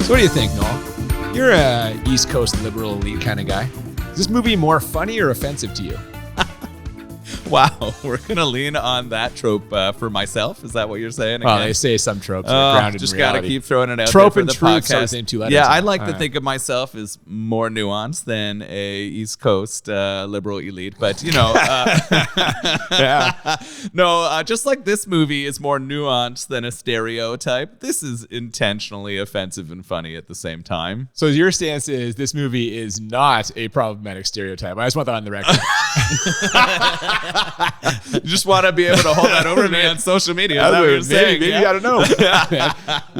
So what do you think, Noel? You're a East Coast liberal elite kind of guy. Is this movie more funny or offensive to you? Wow, we're going to lean on that trope for myself. Is that what you're saying? Well, they say some tropes are grounded just in reality. got to keep throwing it out Trope there for and the truth start with podcast. the same 2 letters. Yeah, I like to think of myself as more nuanced than a East Coast liberal elite. But, you know, just like this movie is more nuanced than a stereotype, this is intentionally offensive and funny at the same time. So your stance is this movie is not a problematic stereotype. I just want that on the record. You just want to be able to hold that over me on social media. Is that what you're saying? Maybe, I don't know.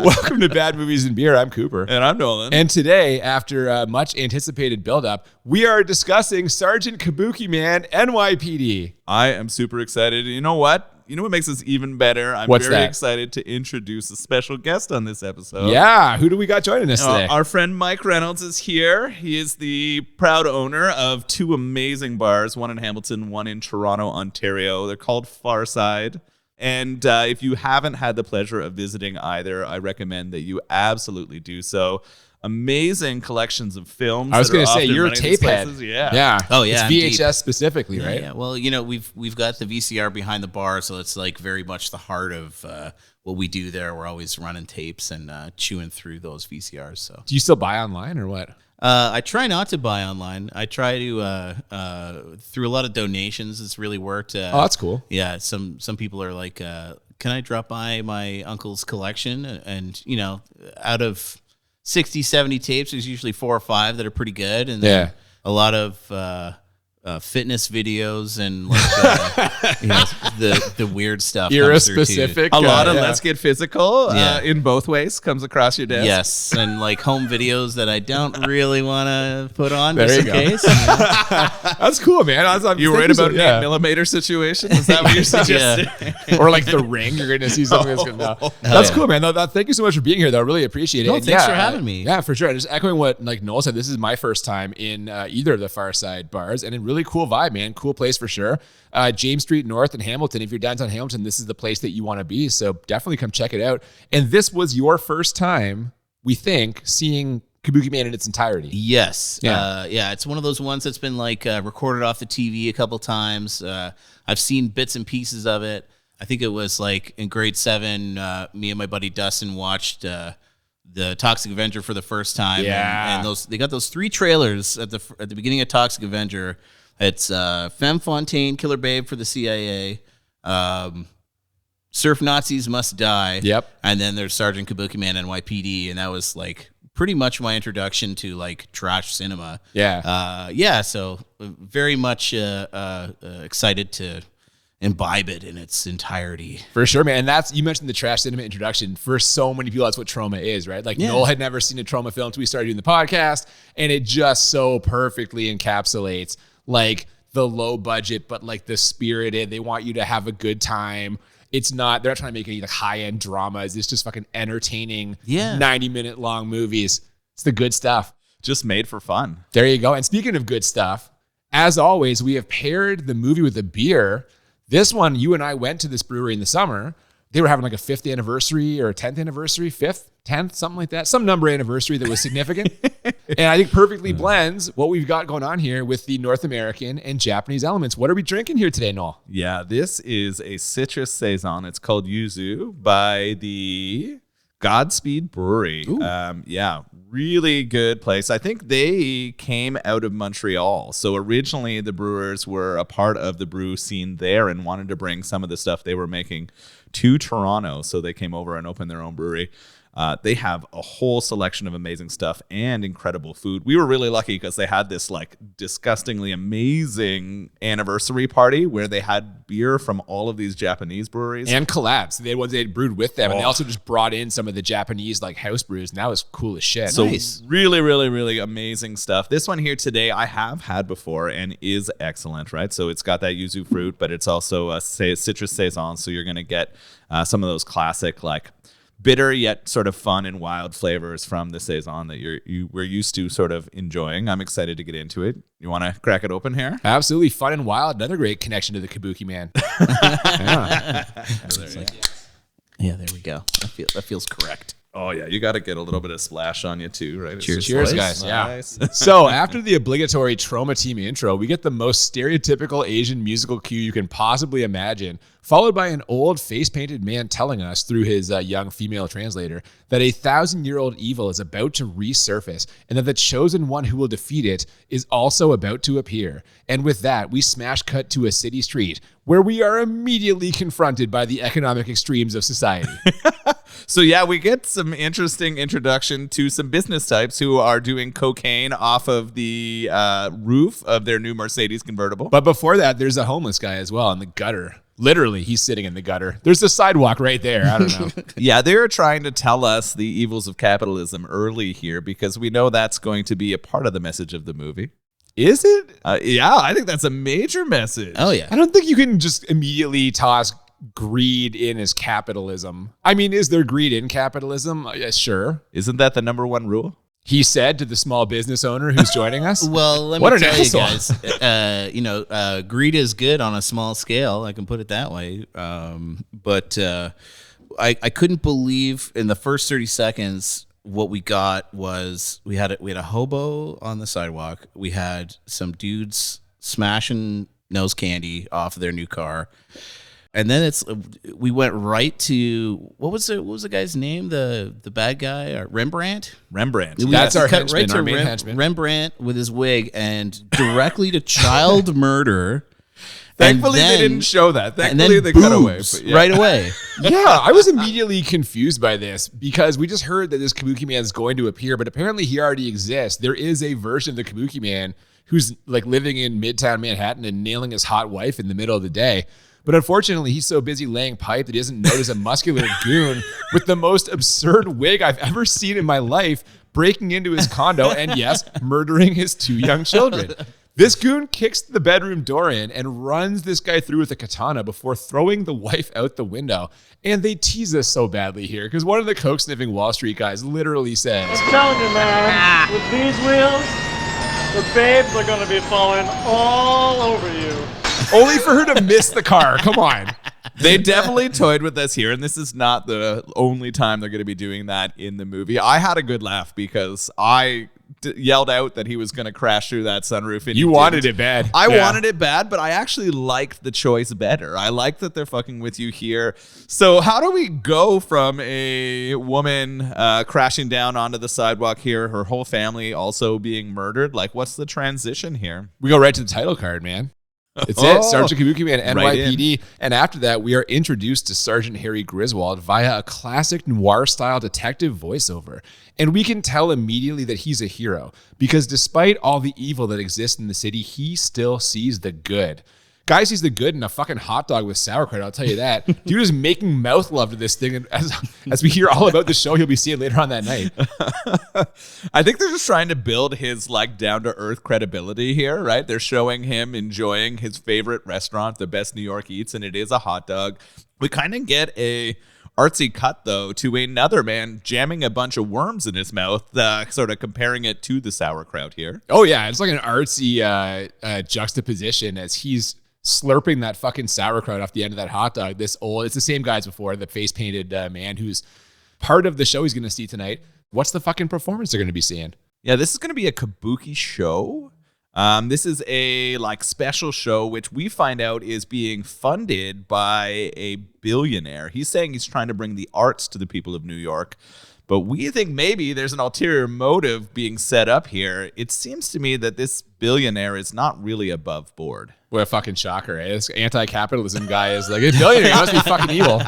Welcome to Bad Movies and Beer. I'm Cooper. And I'm Nolan. And today, after much anticipated buildup, we are discussing Sergeant Kabukiman N.Y.P.D. I am super excited. You know what? You know what makes this even better? I'm very excited to introduce a special guest on this episode. Yeah, who do we got joining us today? Our friend Mike Reynolds is here. He is the proud owner of 2 amazing bars, one in Hamilton, one in Toronto, Ontario. They're called Farside. And if you haven't had the pleasure of visiting either, I recommend that you absolutely do so. Amazing collections of films. I was going to say, you're a tapehead. Yeah. Oh, yeah. It's VHS specifically, right? Yeah. Well, you know, we've got the VCR behind the bar, so it's like very much the heart of what we do there. We're always running tapes and chewing through those VCRs. So, do you still buy online or what? I try not to buy online. I try to through a lot of donations. It's really worked. Oh, that's cool. Yeah. Some people are like, can I drop by my uncle's collection? And you know, out of 60, 70 tapes, there's usually 4 or 5 that are pretty good. And then a lot of fitness videos and like, you know, the weird stuff. Era specific. A lot of Let's Get Physical in both ways comes across your desk. Yes. And like home videos that I don't really want to put on there just you in go. case. That's cool, man. You worried about an 8mm situation? Is that what you're suggesting? Or like The Ring, you're going to see something that's going to... That's cool, man. Thank you so much for being here, though. I really appreciate it. No, thanks for having me. Yeah, for sure. And just echoing what like Noel said, this is my first time in either of the Farside bars, and it really cool vibe, man. Cool place for sure. James Street North in Hamilton. If you're downtown Hamilton, this is the place that you want to be. So definitely come check it out. And this was your first time, we think, seeing Kabukiman in its entirety. Yes. Yeah. It's one of those ones that's been like recorded off the TV a couple times. I've seen bits and pieces of it. I think it was like in grade 7, me and my buddy Dustin watched the Toxic Avenger for the first time. Yeah. And they got those 3 trailers at the beginning of Toxic Avenger. It's Femme Fontaine, Killer Babe for the CIA, Surf Nazis Must Die. Yep. And then there's Sergeant Kabukiman N.Y.P.D. And that was like pretty much my introduction to like trash cinema. Yeah. So very much excited to imbibe it in its entirety. For sure, man. And you mentioned the trash cinema introduction. For so many people, that's what Troma is, right? Like Noel had never seen a Troma film until we started doing the podcast, and it just so perfectly encapsulates like the low budget, but like the spirited. They want you to have a good time. They're not trying to make any like high-end dramas. It's just fucking entertaining 90-minute long movies. It's the good stuff. Just made for fun. There you go. And speaking of good stuff, as always, we have paired the movie with a beer. This one, you and I went to this brewery in the summer. They were having like a 5th anniversary or a 10th anniversary, 5th, 10th, something like that. Some number anniversary that was significant. And I think perfectly blends what we've got going on here with the North American and Japanese elements. What are we drinking here today, Noel? Yeah, this is a citrus saison. It's called Yuzu by the Godspeed Brewery. Really good place. I think they came out of Montreal. So originally the brewers were a part of the brew scene there and wanted to bring some of the stuff they were making to Toronto. So they came over and opened their own brewery. They have a whole selection of amazing stuff and incredible food. We were really lucky because they had this like disgustingly amazing anniversary party where they had beer from all of these Japanese breweries. And collabs. They had ones they had brewed with them. And they also just brought in some of the Japanese like house brews. And that was cool as shit. So really, really, really amazing stuff. This one here today I have had before and is excellent, right? So it's got that yuzu fruit, but it's also a citrus saison. So you're going to get some of those classic like bitter yet sort of fun and wild flavors from the saison that we're used to sort of enjoying. I'm excited to get into it. You want to crack it open here? Absolutely. Fun and wild. Another great connection to the Kabukiman. Yeah, there we go. That feels correct. Oh, yeah. You got to get a little bit of splash on you, too, right? Cheers, guys. Nice. Yeah. So after the obligatory Troma team intro, we get the most stereotypical Asian musical cue you can possibly imagine, followed by an old face-painted man telling us through his young female translator that a 1,000-year-old evil is about to resurface and that the chosen one who will defeat it is also about to appear. And with that, we smash cut to a city street where we are immediately confronted by the economic extremes of society. So, yeah, we get some interesting introduction to some business types who are doing cocaine off of the roof of their new Mercedes convertible. But before that, there's a homeless guy as well in the gutter. Literally, he's sitting in the gutter. There's a sidewalk right there. I don't know. Yeah, they're trying to tell us the evils of capitalism early here because we know that's going to be a part of the message of the movie. Is it? Yeah, I think that's a major message. Oh, yeah. I don't think you can just immediately toss greed in as capitalism. I mean, is there greed in capitalism? Sure. Isn't that the number one rule? He said to the small business owner who's joining us. Well, let What me an tell you asshole. guys, greed is good on a small scale. I can put it that way. But I couldn't believe in the first 30 seconds what we got was we had a hobo on the sidewalk. We had some dudes smashing nose candy off of their new car. And then we went right to what was the guy's name? The bad guy, Rembrandt. That's our henchman, our main henchman. Rembrandt with his wig, and directly to child murder. Thankfully, they didn't show that. Thankfully, they cut away. But yeah. Right away. Yeah, I was immediately confused by this because we just heard that this Kabuki Man is going to appear, but apparently he already exists. There is a version of the Kabuki Man who's like living in Midtown Manhattan and nailing his hot wife in the middle of the day. But unfortunately, he's so busy laying pipe that he doesn't notice a muscular goon with the most absurd wig I've ever seen in my life breaking into his condo and, yes, murdering his 2 young children. This goon kicks the bedroom door in and runs this guy through with a katana before throwing the wife out the window. And they tease us so badly here because one of the coke-sniffing Wall Street guys literally says, I'm telling you, man, with these wheels, the babes are going to be falling all over you. only for her to miss the car. Come on. They definitely toyed with us here, and this is not the only time they're going to be doing that in the movie. I had a good laugh because I yelled out that he was going to crash through that sunroof. And you wanted it bad. I wanted it bad, but I actually liked the choice better. I like that they're fucking with you here. So how do we go from a woman crashing down onto the sidewalk here, her whole family also being murdered? Like, what's the transition here? We go right to the title card, man. It's it, Sergeant Kabukiman N.Y.P.D. Right. And after that, we are introduced to Sergeant Harry Griswold via a classic noir-style detective voiceover. And we can tell immediately that he's a hero because despite all the evil that exists in the city, he still sees the good. Guy sees the good in a fucking hot dog with sauerkraut, I'll tell you that. Dude is making mouth love to this thing. And as we hear all about the show, he'll be seeing later on that night. I think they're just trying to build his like down-to-earth credibility here, right? They're showing him enjoying his favorite restaurant, the best New York eats, and it is a hot dog. We kind of get a artsy cut, though, to another man jamming a bunch of worms in his mouth, sort of comparing it to the sauerkraut here. Oh, yeah. It's like an artsy juxtaposition as he's slurping that fucking sauerkraut off the end of that hot dog. It's the same guy as before, the face painted man who's part of the show he's going to see tonight. What's the fucking performance they're going to be seeing? Yeah, this is going to be a kabuki show. This is a like special show, which we find out is being funded by a billionaire. He's saying he's trying to bring the arts to the people of New York. But we think maybe there's an ulterior motive being set up here. It seems to me that this billionaire is not really above board. What a fucking shocker, eh? This anti-capitalism guy is like, a billionaire, he must be fucking evil.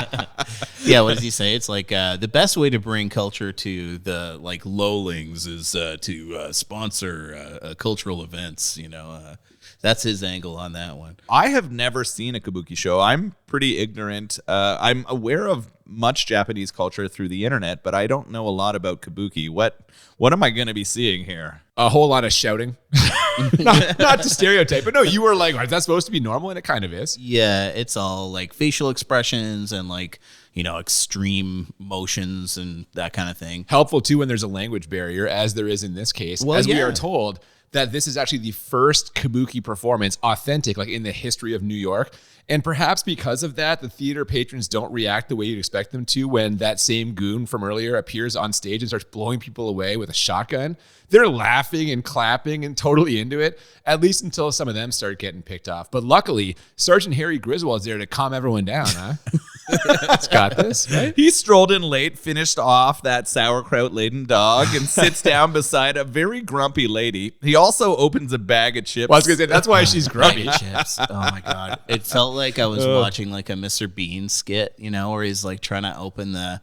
Yeah, what does he say? It's like the best way to bring culture to the like lowlings is to sponsor cultural events, you know. That's his angle on that one. I have never seen a kabuki show. I'm pretty ignorant. I'm aware of much Japanese culture through the internet, but I don't know a lot about kabuki. What am I going to be seeing here? A whole lot of shouting. not to stereotype, but no, you were like, is that supposed to be normal? And it kind of is. Yeah, it's all like facial expressions and like, you know, extreme motions and that kind of thing. Helpful too when there's a language barrier, as there is in this case. Well, as we yeah. are told, that this is actually the first kabuki performance, authentic, like in the history of New York. And perhaps because of that, the theater patrons don't react the way you'd expect them to when that same goon from earlier appears on stage and starts blowing people away with a shotgun. They're laughing and clapping and totally into it, at least until some of them start getting picked off. But luckily, Sergeant Harry Griswold's there to calm everyone down, huh? It's got this, right? He strolled in late, finished off that sauerkraut-laden dog, and sits down beside a very grumpy lady. He also opens a bag of chips. Well, I was going to say, that's why she's grumpy. Chips. Oh my God. It felt like I was watching like a Mr. Bean skit, you know, where he's like trying to open the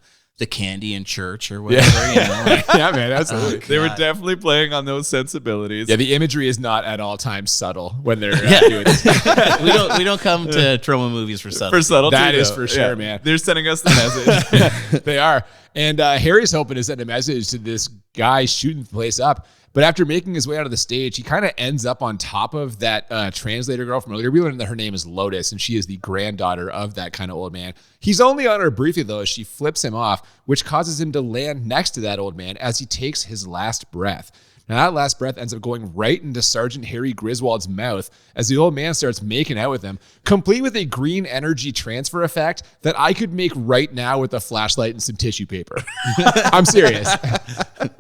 candy in church or whatever, you know? Like, Yeah, man, absolutely. They were definitely playing on those sensibilities. Yeah, the imagery is not at all times subtle when they're doing this. we don't come to Troma movies for subtlety. For subtlety, That is though. for sure, Yeah. man. They're sending us the message. They are. And Harry's hoping to send a message to this guy shooting the place up. But after making his way out of the stage, he kind of ends up on top of that translator girl from earlier. We learned that her name is Lotus, and she is the granddaughter of that kind of old man. He's only on her briefly, though, as she flips him off, which causes him to land next to that old man as he takes his last breath. Now, that last breath ends up going right into Sergeant Harry Griswold's mouth as the old man starts making out with him, complete with a green energy transfer effect that I could make right now with a flashlight and some tissue paper. I'm serious.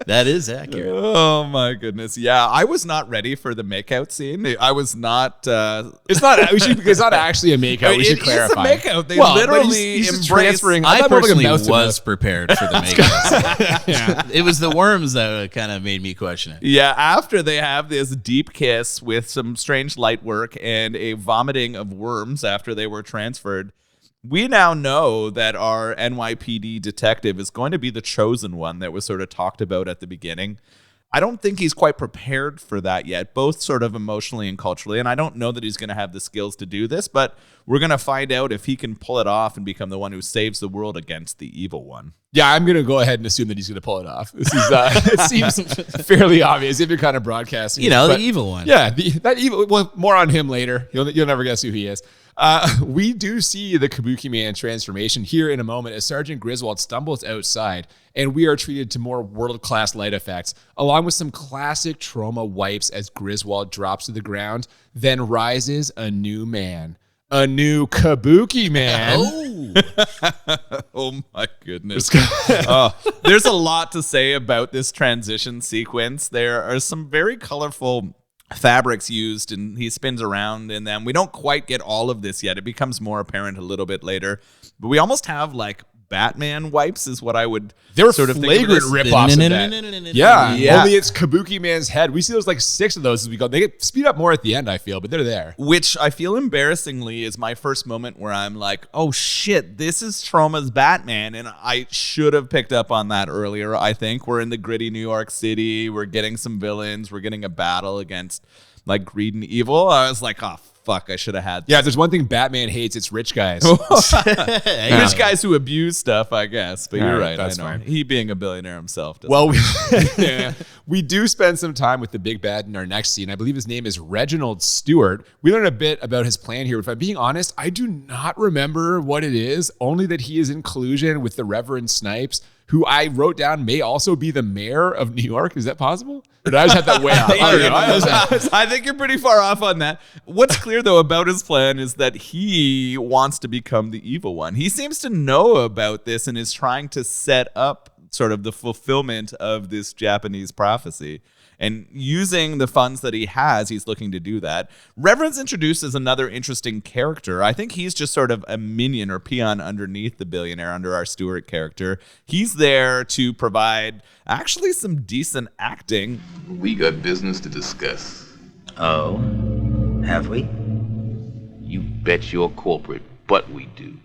That is accurate. Oh my goodness. Yeah, I was not ready for the makeout scene. I was not. It's not actually a makeout. We should clarify. It's a makeout. They but literally he's just embrace. transferring. I thought more like a personally mouth to was mouth. prepared for the makeout. It was the worms that kind of made me question it. Yeah, after they have this deep kiss with some strange light work and a vomiting of worms after they were transferred, we now know that our NYPD detective is going to be the chosen one that was sort of talked about at the beginning. I don't think he's quite prepared for that yet, both sort of emotionally and culturally. And I don't know that he's going to have the skills to do this, but we're going to find out if he can pull it off and become the one who saves the world against the evil one. Yeah, I'm going to go ahead and assume that he's going to pull it off. This is, it seems fairly obvious if you're kind of broadcasting. You know, But the evil one. Yeah, that evil. Well, more on him later. You'll never guess who he is. We do see the Kabuki Man transformation here in a moment as Sergeant Griswold stumbles outside, and we are treated to more world-class light effects, along with some classic Troma wipes as Griswold drops to the ground, then rises a new man. A new Kabuki Man. Oh my goodness. There's a lot to say about this transition sequence. There are some very colorful fabrics used, and he spins around in them. We don't quite get all of this yet. It becomes more apparent a little bit later. But we almost have like Batman wipes is what I would They were sort of flagrant think of this. ripoffs of that. Yeah, only it's Kabuki Man's head. We see those like 6 of those as we go. They get speed up more at the end, I feel, but they're there. Which I feel embarrassingly is my first moment where I'm like, oh shit, this is Troma's Batman. And I should have picked up on that earlier. I think we're in the gritty New York City. We're getting some villains. We're getting a battle against like greed and evil. I was like, oh, fuck, I should have had. Yeah, if there's one thing Batman hates, it's rich guys. Rich guys who abuse stuff, I guess. But you're right. That's I know. fine. He being a billionaire himself. Well, we do spend some time with the big bad in our next scene. I believe his name is Reginald Stewart. We learn a bit about his plan here. If I'm being honest, I do not remember what it is, only that he is in collusion with the Reverend Snipes, who I wrote down may also be the mayor of New York. Is that possible? Or did I just have that way off? I think you're pretty far off on that. What's clear, though, about his plan is that he wants to become the evil one. He seems to know about this and is trying to set up sort of the fulfillment of this Japanese prophecy. And using the funds that he has, he's looking to do that. Reverend's introduced as another interesting character. I think he's just sort of a minion or peon underneath the billionaire, under our Stewart character. He's there to provide actually some decent acting. We got business to discuss. Oh, have we? You bet your corporate butt we do.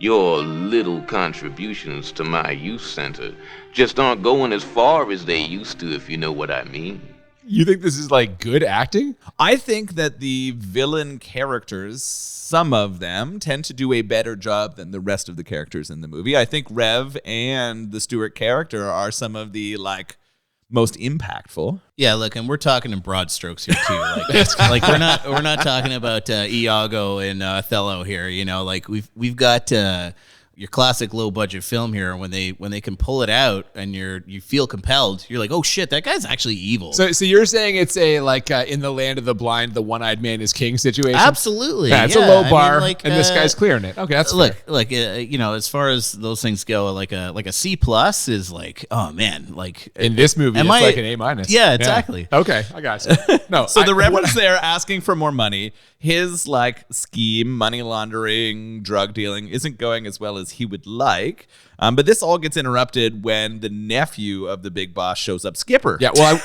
Your little contributions to my youth center just aren't going as far as they used to, if you know what I mean. You think this is like good acting? I think that the villain characters, some of them, tend to do a better job than the rest of the characters in the movie. I think Rev and the Stewart character are some of the most impactful. Yeah, look, and we're talking in broad strokes here too. Like we're not talking about Iago and Othello here. You know, like we've got classic low budget film here. When they can pull it out and you feel compelled, you're like, oh shit, that guy's actually evil. So you're saying it's a like in the land of the blind, the one-eyed man is king situation? Absolutely. Yeah, it's a low bar, and this guy's clearing it. Okay, that's fair. Look, as far as those things go, like a C+ is like, oh man, like in this movie, it's like an A-. Yeah, exactly. Yeah. Okay, I got you. No, so the Reverend's there asking for more money. His like scheme, money laundering, drug dealing, isn't going as well as he would like. But this all gets interrupted when the nephew of the big boss shows up, Skipper. Yeah, well,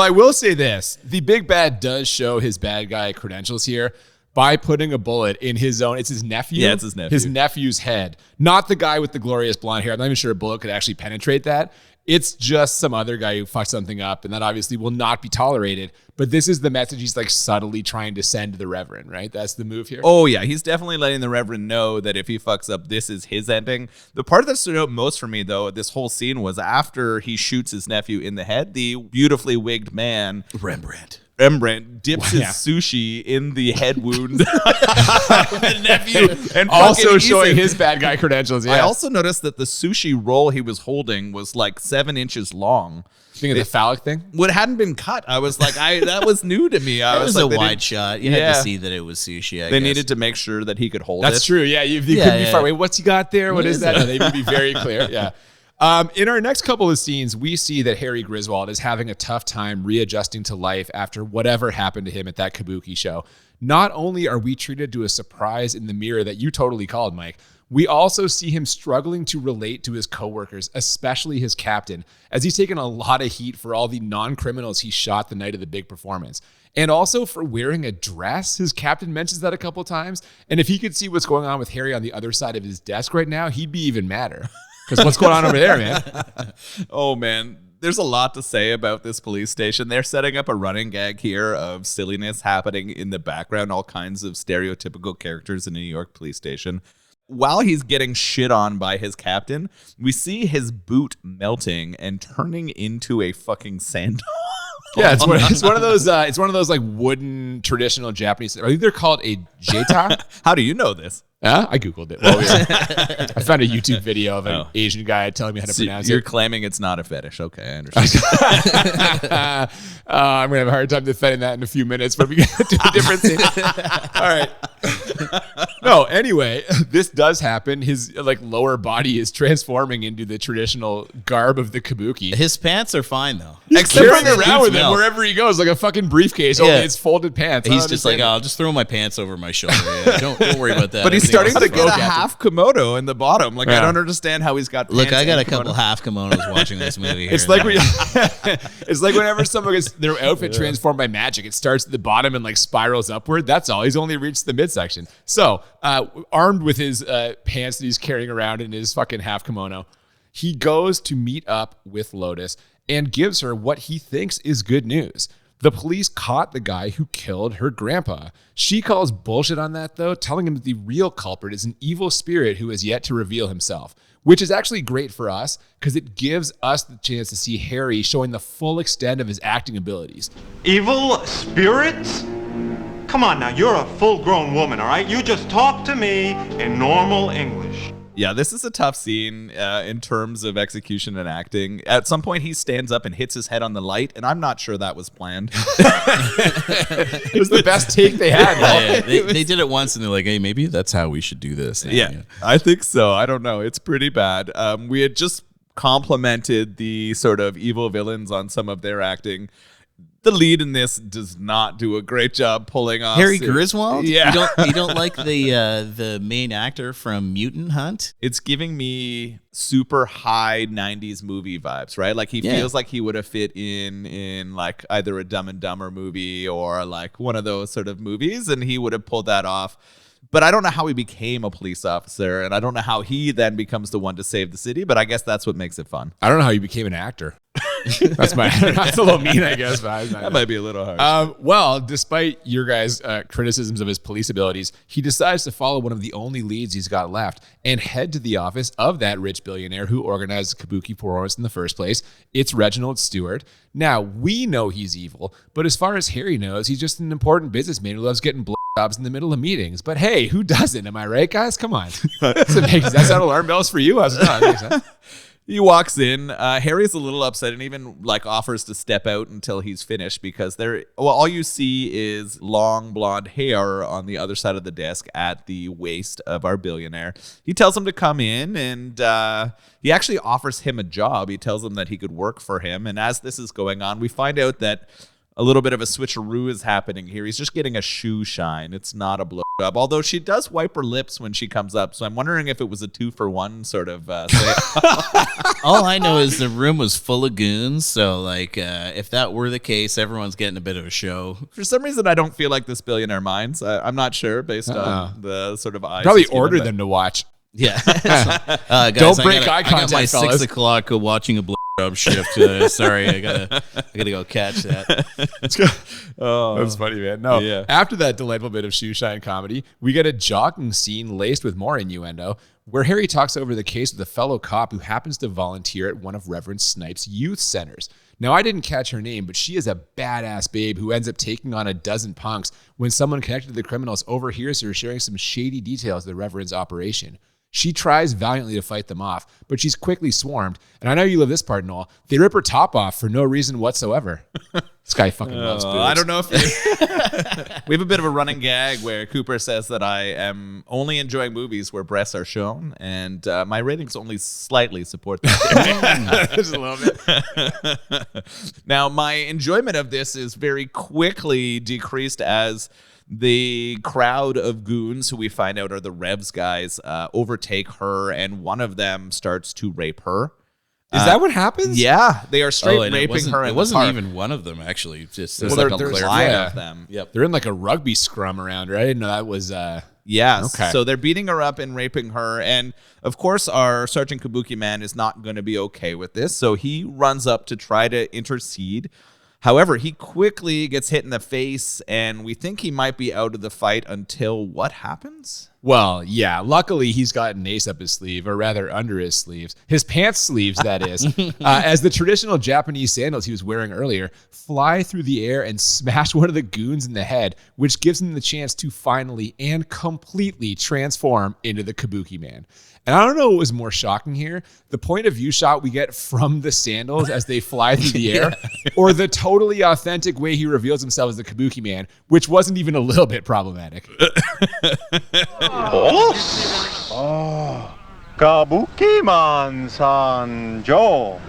I will say this: the big bad does show his bad guy credentials here by putting a bullet in his own. It's his nephew. Yeah, it's his nephew. His nephew's head, not the guy with the glorious blonde hair. I'm not even sure a bullet could actually penetrate that. It's just some other guy who fucked something up, and that obviously will not be tolerated. But this is the message he's like subtly trying to send to the Reverend, right? That's the move here. Oh, yeah. He's definitely letting the Reverend know that if he fucks up, this is his ending. The part that stood out most for me, though, this whole scene was after he shoots his nephew in the head, the beautifully wigged man, Rembrandt dips his sushi in the head wound of the nephew, and also showing his bad guy credentials. Yeah. I also noticed that the sushi roll he was holding was like 7 inches long. Think of the phallic thing? What hadn't been cut. I was like, that was new to me. It was like, a wide shot. You had to see that it was sushi. They needed to make sure that he could hold it. That's true. Yeah, you couldn't be far away. What's he got there? What is that? No, they would be very clear. Yeah. In our next couple of scenes, we see that Harry Griswold is having a tough time readjusting to life after whatever happened to him at that Kabuki show. Not only are we treated to a surprise in the mirror that you totally called, Mike, we also see him struggling to relate to his coworkers, especially his captain, as he's taken a lot of heat for all the non-criminals he shot the night of the big performance. And also for wearing a dress. His captain mentions that a couple times. And if he could see what's going on with Harry on the other side of his desk right now, he'd be even madder. Because what's going on over there, man? Oh, man. There's a lot to say about this police station. They're setting up a running gag here of silliness happening in the background, all kinds of stereotypical characters in a New York police station. While he's getting shit on by his captain, we see his boot melting and turning into a fucking sandal. Yeah, it's one of those. It's one of those like wooden traditional Japanese. I think they're called a jeta. How do you know this? I googled it. I found a YouTube video of an Asian guy telling me how to pronounce it. You're claiming it's not a fetish. Okay, I understand. I'm gonna have a hard time defending that in a few minutes, but we get to a different scene. All right. No, anyway, this does happen. His like lower body is transforming into the traditional garb of the kabuki. His pants are fine though. He's carrying around with him wherever he goes, like a fucking briefcase. Yeah. Only it's folded pants. He's just like, I'll just throw my pants over my shoulder. Yeah, don't worry about that. But he's starting to get a half kimono in the bottom. Like I don't understand how he's got. Look, I got a couple half kimonos watching this movie. It's like it's like whenever someone gets their outfit transformed by magic, it starts at the bottom and like spirals upward. That's all. He's only reached the midsection. So, armed with his pants that he's carrying around in his fucking half kimono, he goes to meet up with Lotus and gives her what he thinks is good news. The police caught the guy who killed her grandpa. She calls bullshit on that, though, telling him that the real culprit is an evil spirit who has yet to reveal himself, which is actually great for us because it gives us the chance to see Harry showing the full extent of his acting abilities. Evil spirits? Come on now, you're a full-grown woman, all right? You just talk to me in normal English. Yeah, this is a tough scene in terms of execution and acting. At some point, he stands up and hits his head on the light, and I'm not sure that was planned. It was the best take they had. They did it once, and they're like, hey, maybe that's how we should do this. Yeah, I think so. I don't know. It's pretty bad. We had just complimented the sort of evil villains on some of their acting. The lead in this does not do a great job pulling off Harry Griswold. Yeah, you don't like the main actor from Mutant Hunt? It's giving me super high 90s movie vibes, right? Like he feels like he would have fit in like either a Dumb and Dumber movie or like one of those sort of movies, and he would have pulled that off. But I don't know how he became a police officer, and I don't know how he then becomes the one to save the city, but I guess that's what makes it fun. I don't know how he became an actor. That's a little mean, I guess. But that might be a little harsh. Well, despite your guys' criticisms of his police abilities, he decides to follow one of the only leads he's got left and head to the office of that rich billionaire who organized the Kabuki performance in the first place. It's Reginald Stewart. Now, we know he's evil, but as far as Harry knows, he's just an important businessman who loves getting blown blowjobs in the middle of meetings. But hey, who doesn't? Am I right, guys? Come on. Does that sound alarm bells for you? He walks in. Harry's a little upset and even like offers to step out until he's finished because all you see is long blonde hair on the other side of the desk at the waist of our billionaire. He tells him to come in and he actually offers him a job. He tells him that he could work for him. And as this is going on, we find out that a little bit of a switcheroo is happening here. He's just getting a shoe shine. It's not a blowjob, although she does wipe her lips when she comes up. So I'm wondering if it was a 2-for-1 sort of thing. All I know is the room was full of goons. So like, if that were the case, everyone's getting a bit of a show. For some reason, I don't feel like this billionaire minds. I'm not sure based on the sort of eyes. Probably ordered them to watch. Yeah. Guys, Don't break eye contact, I got my fellas. 6 o'clock watching a blowjob shift. Sorry, I gotta go catch that. That's funny, man. No, after that delightful bit of shoe shine comedy, we get a jogging scene laced with more innuendo where Harry talks over the case with a fellow cop who happens to volunteer at one of Reverend Snipes' youth centers. Now, I didn't catch her name, but she is a badass babe who ends up taking on a dozen punks when someone connected to the criminals overhears her sharing some shady details of the Reverend's operation. She tries valiantly to fight them off, but she's quickly swarmed. And I know you love this part, Noel. They rip her top off for no reason whatsoever. This guy fucking loves boobs. I don't know if we have a bit of a running gag where Cooper says that I am only enjoying movies where breasts are shown, and my ratings only slightly support that. Just a little bit. Now, my enjoyment of this is very quickly decreased as the crowd of goons who we find out are the Revs guys overtake her, and one of them starts to rape her. Is that what happens? Yeah, they are straight raping her. It wasn't even one of them, actually. Just there's like a line of them. Yep. They're in like a rugby scrum around, right? I didn't know that was... Yes. Okay. So they're beating her up and raping her. And of course, our Sergeant Kabukiman is not going to be okay with this. So he runs up to try to intercede. However, he quickly gets hit in the face, and we think he might be out of the fight until what happens? Well, yeah. Luckily, he's got an ace up his sleeve, or rather under his sleeves. His pants sleeves, that is. As the traditional Japanese sandals he was wearing earlier fly through the air and smash one of the goons in the head, which gives him the chance to finally and completely transform into the Kabukiman. And I don't know what was more shocking here, the point of view shot we get from the sandals as they fly through the air, or the totally authentic way he reveals himself as the Kabukiman, which wasn't even a little bit problematic. Kabukiman-san Joe.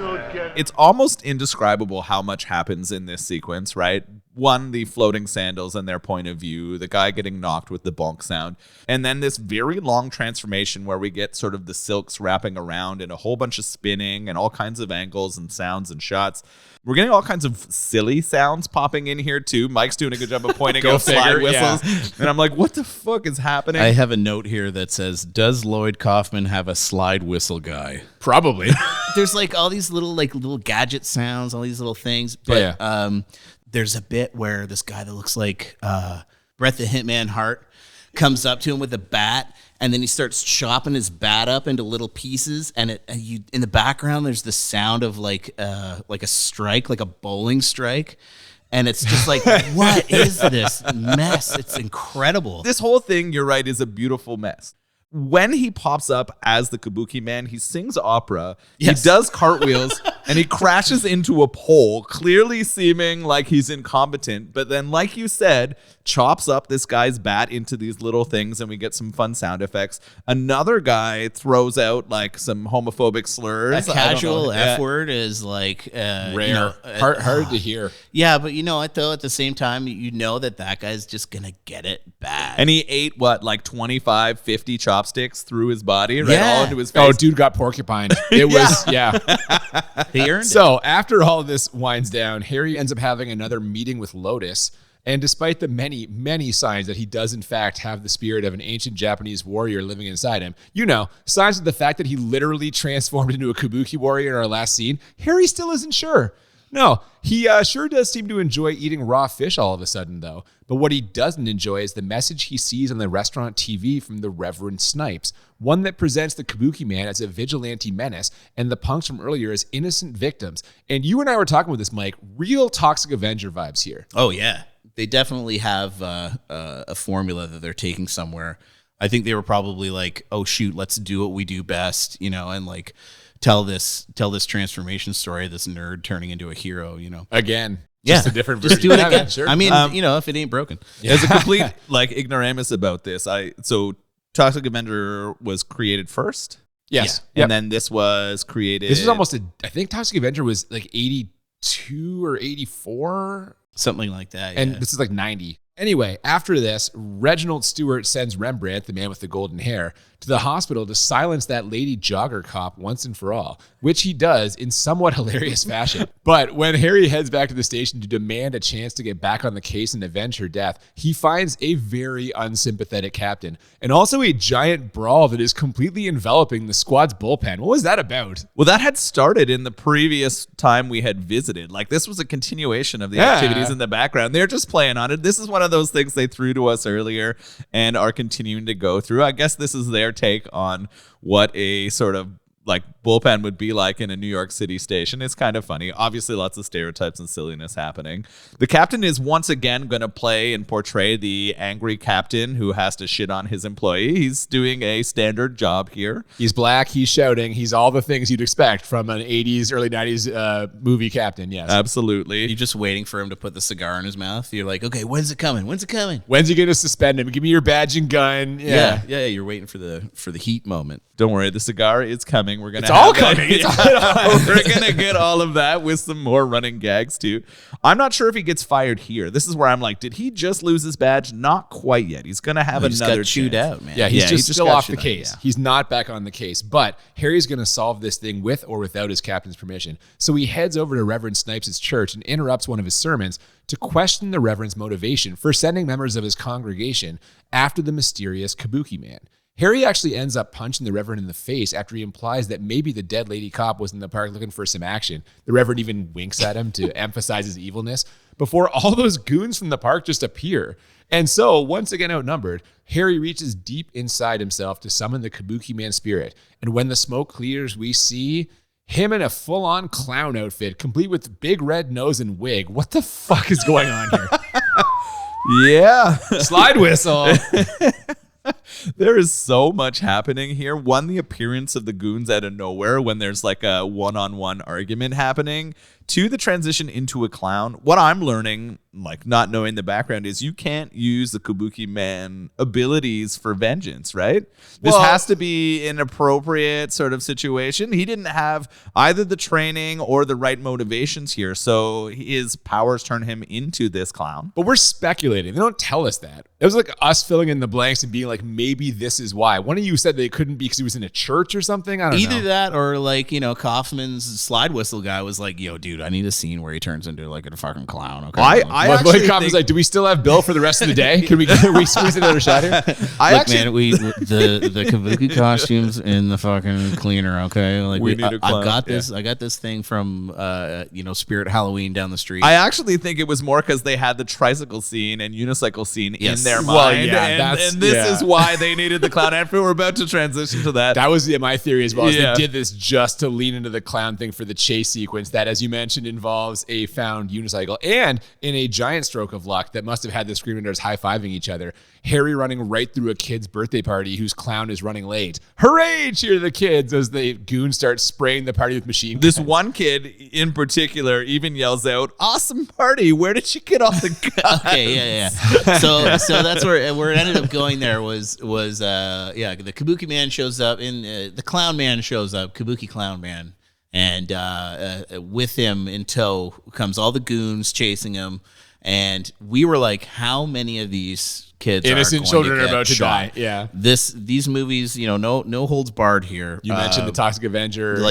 It's almost indescribable how much happens in this sequence, right? One, the floating sandals and their point of view, the guy getting knocked with the bonk sound, and then this very long transformation where we get sort of the silks wrapping around and a whole bunch of spinning and all kinds of angles and sounds and shots. We're getting all kinds of silly sounds popping in here too. Mike's doing a good job of pointing out slide whistles. Yeah. And I'm like, what the fuck is happening? I have a note here that says, does Lloyd Kaufman have a slide whistle guy? Probably. There's like all these little gadget sounds, all these little things. But there's a bit where this guy that looks like Bret the Hitman Hart comes up to him with a bat, and then he starts chopping his bat up into little pieces. And in the background, there's the sound of like a strike, like a bowling strike. And it's just like, what is this mess? It's incredible. This whole thing, you're right, is a beautiful mess. When he pops up as the Kabukiman, he sings opera, yes. He does cartwheels, and he crashes into a pole, clearly seeming like he's incompetent. But then, like you said, chops up this guy's bat into these little things, and we get some fun sound effects. Another guy throws out like some homophobic slurs. A casual F word is like rare, hard to hear. Yeah, but you know what though? At the same time, you know that guy's just gonna get it bad. And he ate like 25, 50 chopsticks through his body, right? All into his face. Oh, dude got porcupined. It was He earned it. So after all this winds down, Harry ends up having another meeting with Lotus. And despite the many, many signs that he does in fact have the spirit of an ancient Japanese warrior living inside him, signs of the fact that he literally transformed into a kabuki warrior in our last scene, Harry still isn't sure. No, he sure does seem to enjoy eating raw fish all of a sudden, though. But what he doesn't enjoy is the message he sees on the restaurant TV from the Reverend Snipes, one that presents the Kabukiman as a vigilante menace and the punks from earlier as innocent victims. And you and I were talking with this, Mike, real Toxic Avenger vibes here. Oh, yeah. they definitely have a formula that they're taking somewhere. I think they were probably like, oh shoot, let's do what we do best, and like tell this transformation story, this nerd turning into a hero, Again. Just a different version. Just do it again. Sure. I mean, if it ain't broken. As a complete ignoramus about this, so Toxic Avenger was created first. Yes. And then this was created. This was almost I think Toxic Avenger was like 82 or 84. Something like that. And this is like 90. Anyway, after this, Reginald Stewart sends Rembrandt, the man with the golden hair, to the hospital to silence that lady jogger cop once and for all, which he does in somewhat hilarious fashion. But when Harry heads back to the station to demand a chance to get back on the case and avenge her death, he finds a very unsympathetic captain and also a giant brawl that is completely enveloping the squad's bullpen. What was that about? Well, that had started in the previous time we had visited. Like, this was a continuation of the activities in the background. They're just playing on it. This is one of those things they threw to us earlier and are continuing to go through. I guess this is their take on what a sort of like bullpen would be like in a New York City station. It's kind of funny. Obviously, lots of stereotypes and silliness happening. The captain is once again going to play and portray the angry captain who has to shit on his employee. He's doing a standard job here. He's black, he's shouting, he's all the things you'd expect from an 80s, early 90s movie captain, yes. Absolutely. You're just waiting for him to put the cigar in his mouth. You're like, okay, when's it coming? When's it coming? When's he going to suspend him? Give me your badge and gun. Yeah. You're waiting for the heat moment. Don't worry, the cigar is coming. We're gonna. It's all coming. We're gonna get all of that with some more running gags too. I'm not sure if he gets fired here. This is where I'm like, did he just lose his badge? Not quite yet. He's gonna have another chewed out, man. Yeah, he's just still off the case. Yeah. He's not back on the case. But Harry's gonna solve this thing with or without his captain's permission. So he heads over to Reverend Snipes' church and interrupts one of his sermons to question the Reverend's motivation for sending members of his congregation after the mysterious Kabuki man. Harry actually ends up punching the Reverend in the face after he implies that maybe the dead lady cop was in the park looking for some action. The Reverend even winks at him to emphasize his evilness before all those goons from the park just appear. And so, once again outnumbered, Harry reaches deep inside himself to summon the Kabuki man spirit. And when the smoke clears, we see him in a full-on clown outfit, complete with big red nose and wig. What the fuck is going on here? Yeah. Slide whistle. There is so much happening here. One, the appearance of the goons out of nowhere when there's like a one-on-one argument happening. Two, the transition into a clown. What I'm learning, like not knowing the background, is you can't use the Kabuki man abilities for vengeance, right? This has to be an appropriate sort of situation. He didn't have either the training or the right motivations here, so his powers turn him into this clown. But we're speculating. They don't tell us that. It was like us filling in the blanks and being like, maybe this is why. One of you said they couldn't be because he was in a church or something. I don't know. Either that or like, Kaufman's slide whistle guy was like, yo, dude, I need a scene where he turns into like a fucking clown. Okay. I actually think, like, do we still have Bill for the rest of the day? Can we squeeze another shot here? Man, the Kabuki costumes in the fucking cleaner. Okay, like we need a clown. I got this. Yeah. I got this thing from Spirit Halloween down the street. I actually think it was more because they had the tricycle scene and unicycle scene in their mind. Well, yeah, and this is why they needed the clown outfit. We're about to transition to that. That was my theory as well. They did this just to lean into the clown thing for the chase sequence that, as you mentioned, involves a found unicycle. And in a giant stroke of luck that must have had the Screamers high-fiving each other, Harry running right through a kid's birthday party whose clown is running late. Hooray! Cheer the kids as the goons start spraying the party with machine guns. This one kid in particular even yells out, "Awesome party! Where did you get all the guns?" Okay, yeah. So that's where it ended up going. There was the Kabuki man shows up, the clown man shows up, Kabuki clown man, and with him in tow comes all the goons chasing him. And we were like, how many of these kids innocent children are about to die? Yeah. These movies, no holds barred here. You mentioned the Toxic Avenger.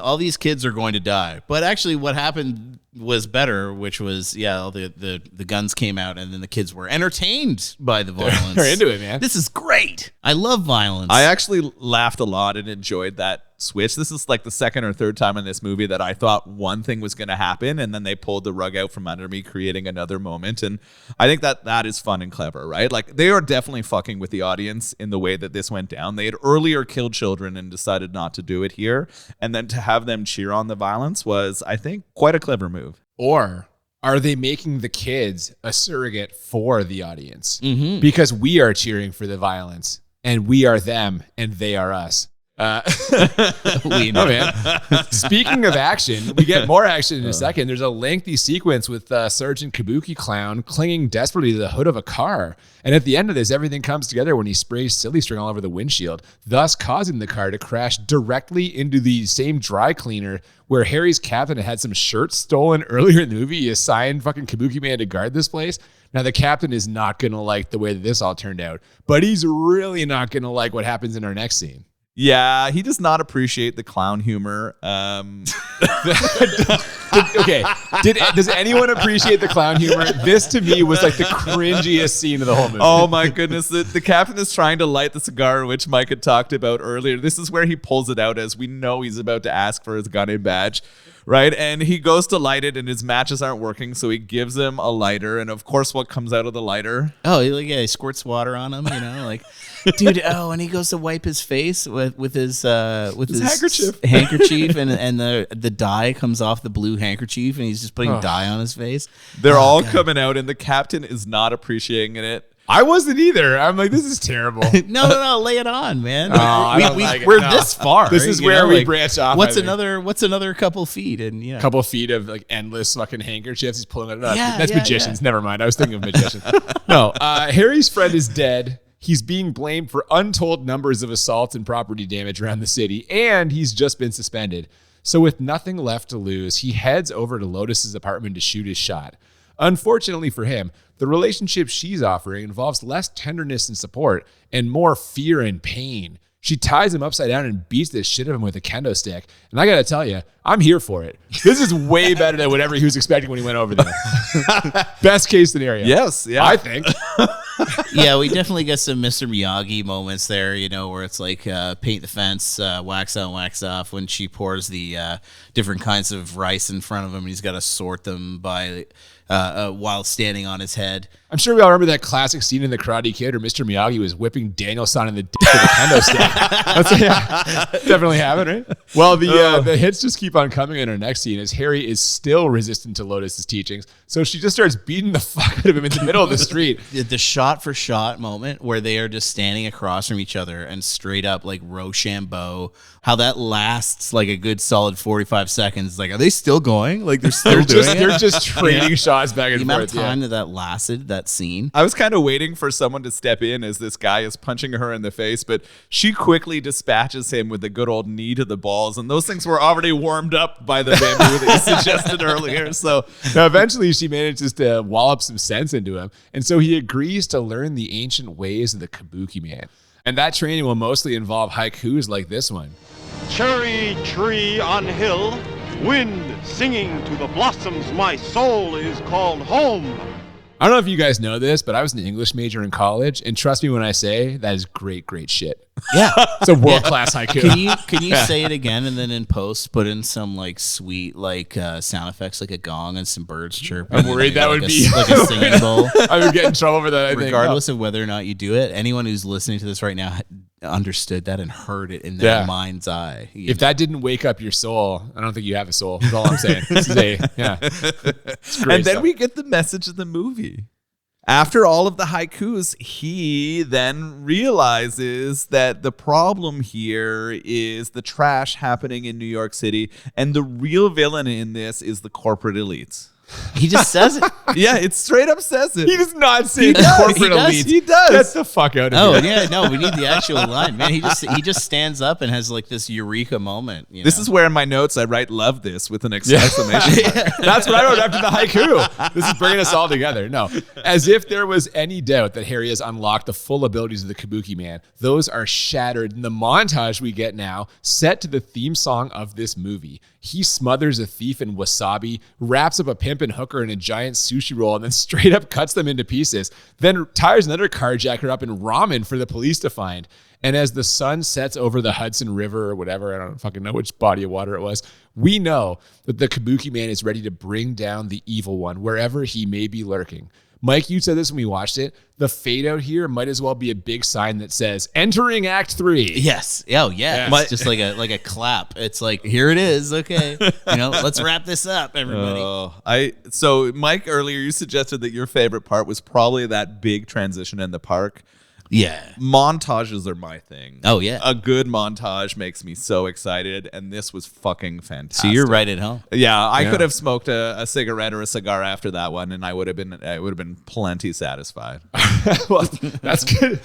All these kids are going to die. But actually what happened was better, which was, the guns came out and then the kids were entertained by the violence. They're into it, man. This is great. I love violence. I actually laughed a lot and enjoyed that switch. This is like the second or third time in this movie that I thought one thing was going to happen and then they pulled the rug out from under me, creating another moment. And I think that is fun and clever, right? Like, they are definitely fucking with the audience in the way that this went down. They had earlier killed children and decided not to do it here. And then to have them cheer on the violence was, I think, quite a clever move. Or are they making the kids a surrogate for the audience? Because we are cheering for the violence, and we are them, and they are us. We know, man. Speaking of action, we get more action in a second. There's a lengthy sequence with Sergeant Kabuki Clown clinging desperately to the hood of a car. And at the end of this, everything comes together when he sprays silly string all over the windshield, thus causing the car to crash directly into the same dry cleaner where Harry's captain had some shirts stolen earlier in the movie. He assigned fucking Kabuki Man to guard this place. Now, the captain is not going to like the way that this all turned out, but he's really not going to like what happens in our next scene. Yeah, he does not appreciate the clown humor. Okay, does anyone appreciate the clown humor? This, to me, was like the cringiest scene of the whole movie. Oh, my goodness. The captain is trying to light the cigar, which Mike had talked about earlier. This is where he pulls it out as we know he's about to ask for his gun and badge. Right. And he goes to light it and his matches aren't working. So he gives him a lighter. And of course, what comes out of the lighter? Oh, he squirts water on him, like, dude. Oh, and he goes to wipe his face with his handkerchief and the dye comes off the blue handkerchief and he's just putting dye on his face. They're all coming out and the captain is not appreciating it. I wasn't either. I'm like, this is terrible. No, lay it on, man. We're this far. This is where we branch off. What's another couple feet? And couple feet of like endless fucking handkerchiefs. He's pulling it up. Yeah, That's magicians. Yeah. Never mind. I was thinking of magicians. No, Harry's friend is dead. He's being blamed for untold numbers of assaults and property damage around the city, and he's just been suspended. So with nothing left to lose, he heads over to Lotus's apartment to shoot his shot. Unfortunately for him, the relationship she's offering involves less tenderness and support and more fear and pain. She ties him upside down and beats the shit out of him with a kendo stick. And I got to tell you, I'm here for it. This is way better than whatever he was expecting when he went over there. Best case scenario. Yes. Yeah. I think. Yeah, we definitely get some Mr. Miyagi moments there, where it's like paint the fence, wax on, wax off, when she pours the different kinds of rice in front of him and he's got to sort them by while standing on his head. I'm sure we all remember that classic scene in The Karate Kid where Mr. Miyagi was whipping Daniel-san in the dick with a kendo stick. Definitely happened, right? Well, the hits just keep on coming in our next scene as Harry is still resistant to Lotus's teachings. So she just starts beating the fuck out of him in the middle of the street. The shot-for-shot moment where they are just standing across from each other and straight up like Rochambeau, how that lasts like a good solid 45 seconds. Like, are they still going? Like, they're just trading shots back and forth. The amount of time that lasted, that scene. I was kind of waiting for someone to step in as this guy is punching her in the face, but she quickly dispatches him with the good old knee to the balls, and those things were already warmed up by the bamboo that you suggested earlier. So now eventually she manages to wallop some sense into him, and so he agrees to learn the ancient ways of the Kabuki Man. And that training will mostly involve haikus like this one. Cherry tree on hill, wind singing to the blossoms, my soul is called home. I don't know if you guys know this, but I was an English major in college, and trust me when I say that is great shit. Yeah, it's a world-class haiku. Can you say it again and then in post put in some like sweet sound effects like a gong and some birds chirping? I'm worried that would be like a singing bowl. I would get in trouble for that. Regardless of whether or not you do it, anyone who's listening to this right now understood that and heard it in their mind's eye. If that didn't wake up your soul, I don't think you have a soul. That's all I'm saying. This is and then we get the message of the movie. After all of the haikus, he then realizes that the problem here is the trash happening in New York City, and the real villain in this is the corporate elites. He just says it. Yeah, it straight up says it. He does not say the corporate elites. He does. Get the fuck out of here. Oh, yeah, no, we need the actual line, man. He just stands up and has like this eureka moment. This is where in my notes I write "love this" with an exclamation mark. That's what I wrote after the haiku. This is bringing us all together. No, as if there was any doubt that Harry has unlocked the full abilities of the Kabuki Man, those are shattered in the montage we get now, set to the theme song of this movie. He smothers a thief in wasabi, wraps up a pimp and hooker in a giant sushi roll, and then straight up cuts them into pieces. Then tires another carjacker up in ramen for the police to find. And as the sun sets over the Hudson River or whatever, I don't fucking know which body of water it was, we know that the Kabuki Man is ready to bring down the evil one wherever he may be lurking. Mike, you said this when we watched it. The fade out here might as well be a big sign that says entering Act 3. Yes. Oh, yeah. It's just like a clap. It's like, here it is. Okay. Let's wrap this up, everybody. So Mike, earlier you suggested that your favorite part was probably that big transition in the park. Yeah. Montages are my thing. Oh, yeah. A good montage makes me so excited, and this was fucking fantastic. So you're right at home. Yeah, I could have smoked a cigarette or a cigar after that one, and I would have been plenty satisfied. Well, that's good.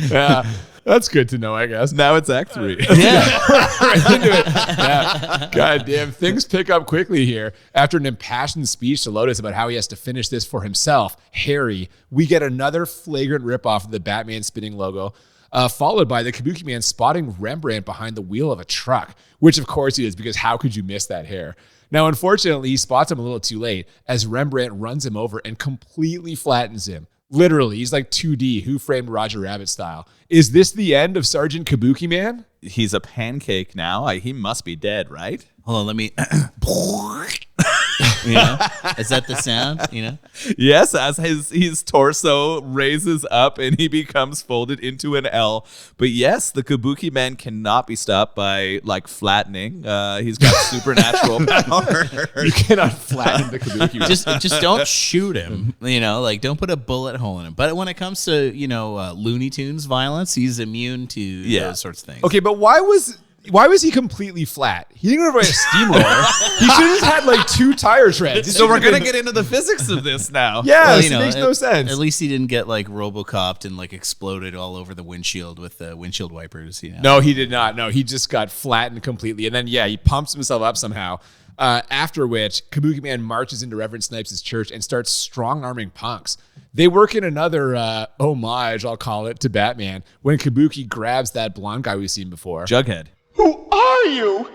Yeah. That's good to know, I guess. Now it's Act 3. Yeah. Right into it. Yeah. God damn. Things pick up quickly here. After an impassioned speech to Lotus about how he has to finish this for himself, Harry, we get another flagrant ripoff of the Batman spinning logo, followed by the Kabuki Man spotting Rembrandt behind the wheel of a truck, which of course he is, because how could you miss that hair? Now, unfortunately, he spots him a little too late as Rembrandt runs him over and completely flattens him. Literally, he's like 2D, Who Framed Roger Rabbit style. Is this the end of Sergeant Kabuki Man? He's a pancake now. He must be dead, right? Hold on, let me. Is that the sound? Yes, as his torso raises up and he becomes folded into an L. But yes, the Kabuki Man cannot be stopped by flattening. He's got supernatural power. You cannot flatten the Kabuki Man. Just don't shoot him. Don't put a bullet hole in him. But when it comes to Looney Tunes violence, he's immune to those sorts of things. Okay, but why was he completely flat? He didn't go by a steamroller. He should have just had 2 tire treads. So we're gonna get into the physics of this now. Yeah, it makes no sense. At least he didn't get RoboCopped and exploded all over the windshield with the windshield wipers. No, he did not. No, he just got flattened completely, and then he pumps himself up somehow. After which, Kabuki Man marches into Reverend Snipes' church and starts strong-arming punks. They work in another homage, I'll call it, to Batman when Kabuki grabs that blonde guy we've seen before. Jughead. Who are you?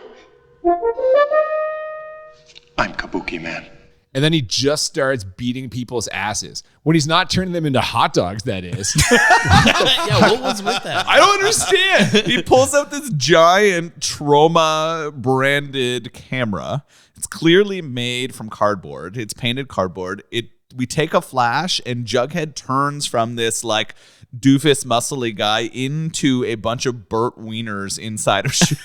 I'm Kabuki Man. And then he just starts beating people's asses. When he's not turning them into hot dogs, that is. Yeah, what was with that? I don't understand. He pulls out this giant Troma-branded camera. It's clearly made from cardboard. It's painted cardboard. We take a flash, and Jughead turns from this doofus muscly guy into a bunch of burnt wieners inside of shoes.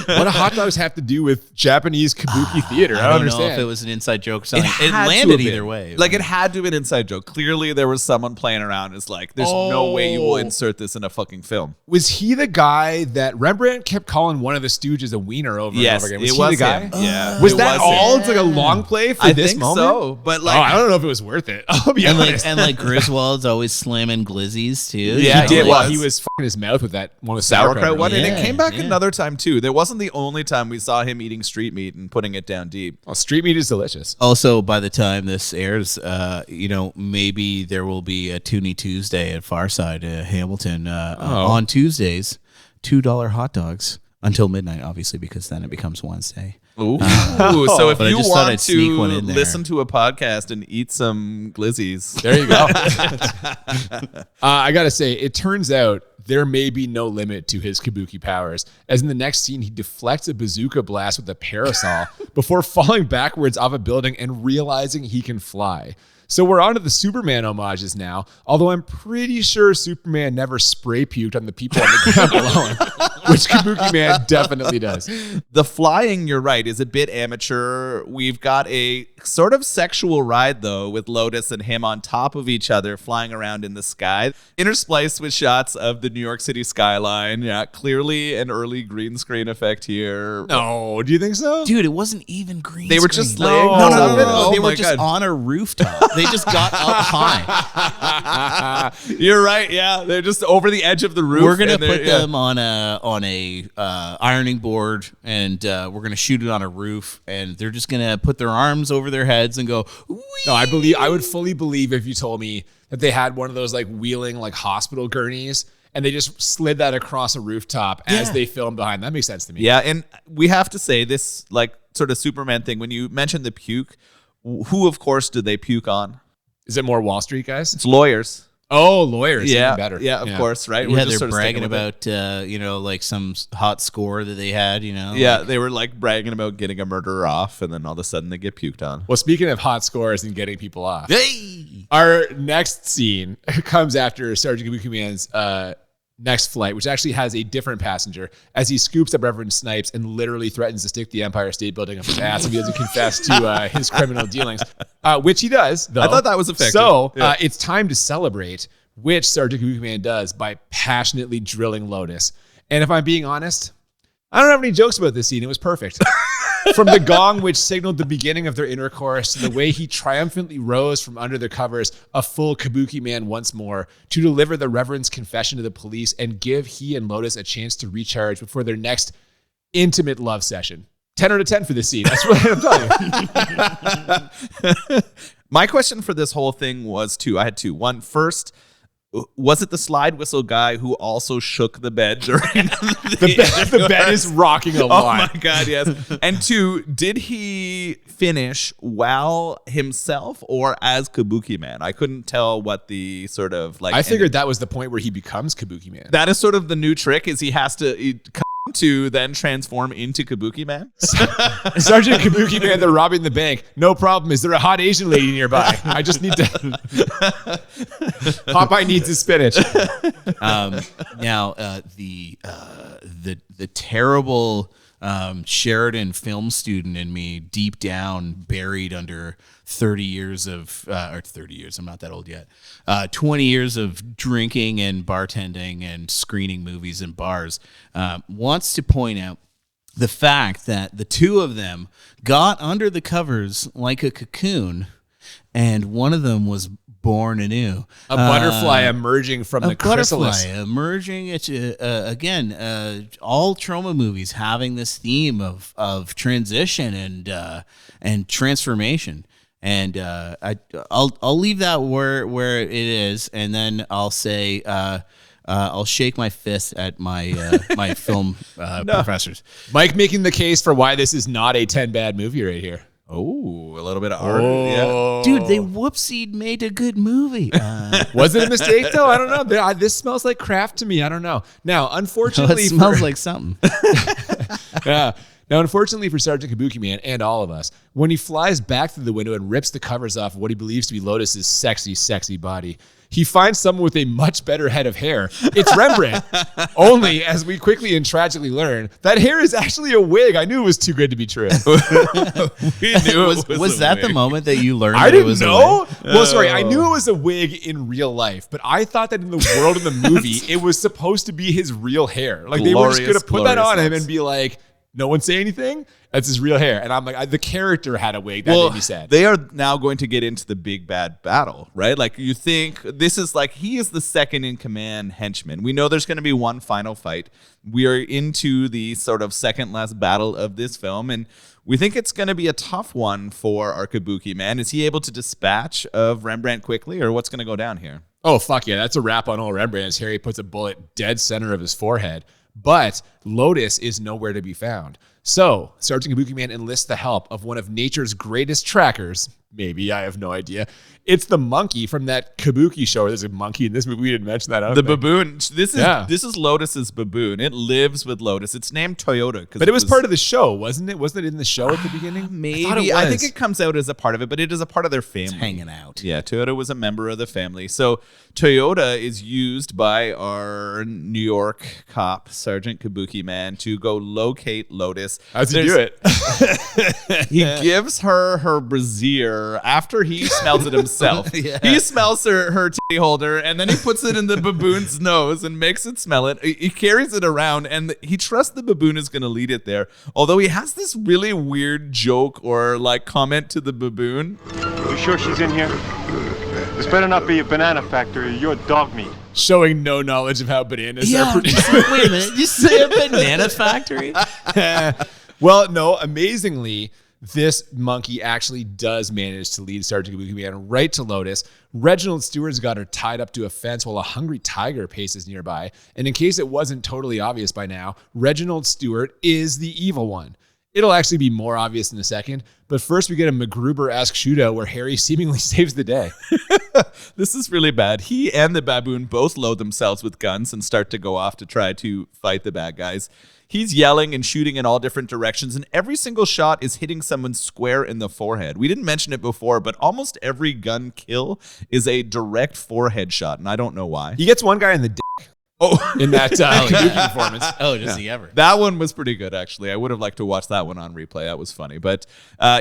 What do hot dogs have to do with Japanese kabuki theater? I don't understand. Know if it was an inside joke or something. It landed either way. It had to be an inside joke. Clearly, there was someone playing around. It's there's no way you will insert this in a fucking film. Was he the guy that Rembrandt kept calling one of the Stooges a wiener over and over again? Was he the guy? Him. Yeah. Was that all? It's a long play for this moment? So, but I don't know if it was worth it. I'll be honest. And Griswold's always slamming glizzies too. Yeah, he did. Well, he was fucking his mouth with that one with sauerkraut one, and it came back another time too. There wasn't the only time we saw him eating street meat and putting it down deep. Well, street meat is delicious. Also, by the time this airs, maybe there will be a Toonie Tuesday at Farside, Hamilton, on Tuesdays. $2 hot dogs until midnight, obviously, because then it becomes Wednesday. Ooh. So if you want to listen to a podcast and eat some glizzies, there you go. I gotta say, it turns out there may be no limit to his kabuki powers, as in the next scene he deflects a bazooka blast with a parasol before falling backwards off a building and realizing he can fly. So we're on to the Superman homages now, although I'm pretty sure Superman never spray puked on the people on the ground below him, which Kabuki Man definitely does. The flying, you're right, is a bit amateur. We've got a sort of sexual ride, though, with Lotus and him on top of each other flying around in the sky, interspliced with shots of the New York City skyline. Yeah, clearly an early green screen effect here. No, do you think so? Dude, it wasn't even green They were screen. just laying No. They were just on a rooftop. They just got up high. You're right. Yeah, they're just over the edge of the roof. We're gonna put them on a ironing board, and we're gonna shoot it on a roof, and they're just gonna put their arms over their heads and go. Wee! No, I would fully believe if you told me that they had one of those wheeling hospital gurneys, and they just slid that across a rooftop as they filmed behind. That makes sense to me. Yeah, and we have to say this sort of Superman thing. When you mentioned the puke, who of course did they puke on? Is it more Wall Street guys? It's lawyers. Oh, lawyers. Yeah, Even better. yeah, of course, right? Yeah, We're just they're sort of sticking bragging with it. about, like some hot score that they had, Yeah, they were like bragging about getting a murderer off, and then all of a sudden they get puked on. Well, speaking of hot scores and getting people off, Hey! our next scene comes after Sergeant Kabukiman's next flight, which actually has a different passenger, as he scoops up Reverend Snipes and literally threatens to stick the Empire State Building up his ass if he doesn't confess to his criminal dealings, which he does, though. I thought that was effective. So it's time to celebrate, which Sergeant Kabukiman does by passionately drilling Lotus. And if I'm being honest, I don't have any jokes about this scene. It was perfect. From the gong which signaled the beginning of their intercourse to the way he triumphantly rose from under the covers, a full Kabuki man once more, to deliver the Reverend's confession to the police and give he and Lotus a chance to recharge before their next intimate love session. 10 out of 10 for this scene. That's what I'm telling you. My question for this whole thing was two. I had two. One, first, was it the slide whistle guy who also shook the bed during the bed is rocking a lot. Oh my God, yes. And two, did he finish while himself or as Kabuki Man? I couldn't tell what the sort of like. I figured that was the point where he becomes Kabuki Man. That is sort of the new trick, is he has to to then transform into Kabuki Man. Sergeant Kabuki Man, they're robbing the bank. No problem. Is there a hot Asian lady nearby? I just need to. Popeye needs his spinach. Now, the terrible Sheridan film student in me, deep down, buried under 30 years of, or 30 years, I'm not that old yet, 20 years of drinking and bartending and screening movies in bars, wants to point out the fact that the two of them got under the covers like a cocoon, and one of them was born anew. A butterfly emerging from the chrysalis. A butterfly emerging. It's again, all trauma movies having this theme of transition and transformation. And I'll leave that where it is, and then I'll say I'll shake my fist at my my film professors. Mike making the case for why this is not a 10 bad movie right here. Oh, a little bit of art. Yeah. Dude, they whoopsied made a good movie. Was it a mistake though? I don't know. This smells like craft to me. I don't know. Now, unfortunately, it smells like something. Yeah. Now, unfortunately for Sergeant Kabuki Man and all of us, when he flies back through the window and rips the covers off of what he believes to be Lotus's sexy, sexy body, he finds someone with a much better head of hair. It's Rembrandt. Only, as we quickly and tragically learn, that hair is actually a wig. I knew it was too good to be true. We knew was that the moment that you learned I that it didn't was know. a wig? Well, sorry, I knew it was a wig in real life, but I thought that in the world of the movie, it was supposed to be his real hair. Like they were just going to put that on him and be like, no one say anything? That's his real hair. And I'm like, the character had a wig. That made me sad. They are now going to get into the big bad battle, right? Like you think this is like, he is the second in command henchman. We know there's going to be one final fight. We are into the sort of second last battle of this film. And we think it's going to be a tough one for our Kabuki Man. Is he able to dispatch of Rembrandt quickly, or what's going to go down here? Oh, fuck yeah. That's a wrap on old Rembrandt as Harry puts a bullet dead center of his forehead. But Lotus is nowhere to be found. So Sergeant Kabuki Man enlists the help of one of nature's greatest trackers. Maybe, I have no idea. It's the monkey from that Kabuki show. There's a monkey in this movie. We didn't mention that. The baboon. This is Lotus's baboon. It lives with Lotus. It's named Toyota. But it was part of the show, wasn't it? Wasn't it in the show at the beginning? Maybe. I think it comes out as a part of it, but it is a part of their family. It's hanging out. Yeah, Toyota was a member of the family. So Toyota is used by our New York cop, Sergeant Kabuki Man, to go locate Lotus. How's he do it? He gives her brassiere after he smells it himself. Yeah. He smells her titty holder, and then he puts it in the baboon's nose and makes it smell it. He carries it around, and he trusts the baboon is going to lead it there. Although he has this really weird joke or like comment to the baboon. You sure she's in here? This better not be a banana factory. You're dog meat. Showing no knowledge of how bananas are produced. Wait a minute. You say a banana factory? Well, no, amazingly, this monkey actually does manage to lead Sergeant Kabuki Man right to Lotus. Reginald Stewart's got her tied up to a fence while a hungry tiger paces nearby. And in case it wasn't totally obvious by now, Reginald Stewart is the evil one. It'll actually be more obvious in a second, but first we get a MacGruber-esque shootout where Harry seemingly saves the day. This is really bad. He and the baboon both load themselves with guns and start to go off to try to fight the bad guys. He's yelling and shooting in all different directions, and every single shot is hitting someone square in the forehead. We didn't mention it before, but almost every gun kill is a direct forehead shot, and I don't know why. He gets one guy in the dick. In that Kabuki performance. Oh, does he ever? That one was pretty good, actually. I would have liked to watch that one on replay. That was funny. But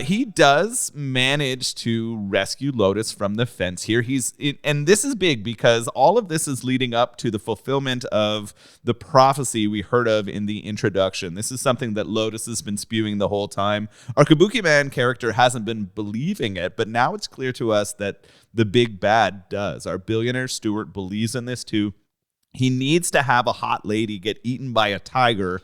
he does manage to rescue Lotus from the fence here. And this is big because all of this is leading up to the fulfillment of the prophecy we heard of in the introduction. This is something that Lotus has been spewing the whole time. Our Kabukiman character hasn't been believing it, but now it's clear to us that the big bad does. Our billionaire Stuart believes in this too. He needs to have a hot lady get eaten by a tiger,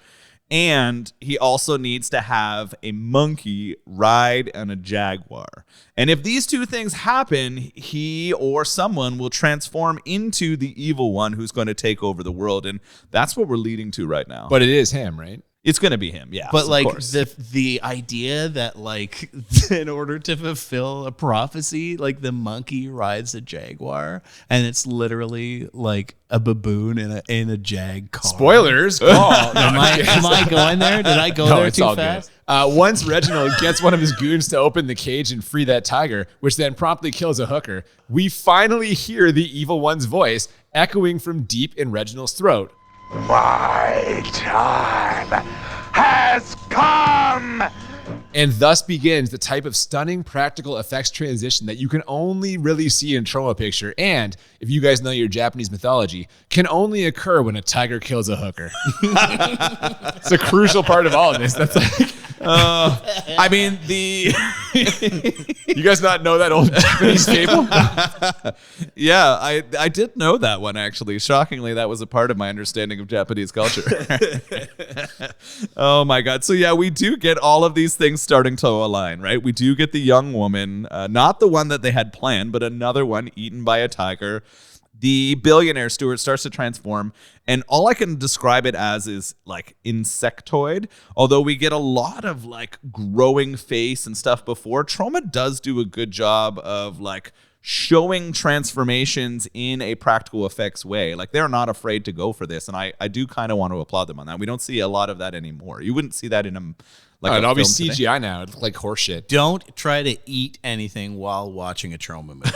and he also needs to have a monkey ride on a jaguar. And if these two things happen, he or someone will transform into the evil one who's going to take over the world, and that's what we're leading to right now. But it is him, right? It's going to be him, yeah. But like the idea that like in order to fulfill a prophecy, like the monkey rides a jaguar, and it's literally like a baboon in a jag car. Spoilers. Am I going there? Did I go there too fast? Once Reginald gets one of his goons to open the cage and free that tiger, which then promptly kills a hooker, we finally hear the evil one's voice echoing from deep in Reginald's throat. My time has come! And thus begins the type of stunning practical effects transition that you can only really see in Troma Picture, and, if you guys know your Japanese mythology, can only occur when a tiger kills a hooker. It's a crucial part of all of this. That's like... I mean, You guys not know that old Japanese fable? Yeah, I did know that one, actually. Shockingly, that was a part of my understanding of Japanese culture. Oh, my God. So, yeah, we do get all of these things starting to align, right? We do get the young woman, not the one that they had planned, but another one eaten by a tiger. The billionaire Stuart starts to transform, and all I can describe it as is like insectoid. Although we get a lot of like growing face and stuff before, Troma does do a good job of like showing transformations in a practical effects way. Like they're not afraid to go for this, and I do kind of want to applaud them on that. We don't see a lot of that anymore. You wouldn't see that in a it'll all be CGI today. Now. It'll look like horseshit. Don't try to eat anything while watching a Troma movie.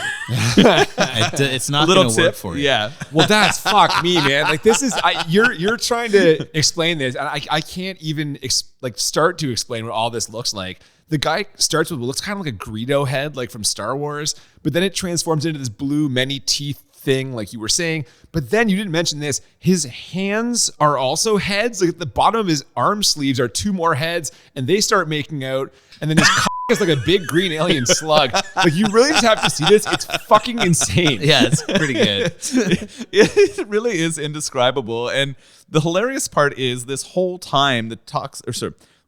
It's not going to work for you. Yeah. Well, that's fuck me, man. Like this is you're trying to explain this, and I can't even start to explain what all this looks like. The guy starts with what looks kind of like a Greedo head, like from Star Wars, but then it transforms into this blue many teeth thing, like you were saying. But then you didn't mention this. His hands are also heads. Like at the bottom of his arm sleeves are two more heads, and they start making out. And then his cock is like a big green alien slug. Like you really just have to see this. It's fucking insane. Yeah, it's pretty good. It really is indescribable. And the hilarious part is this whole time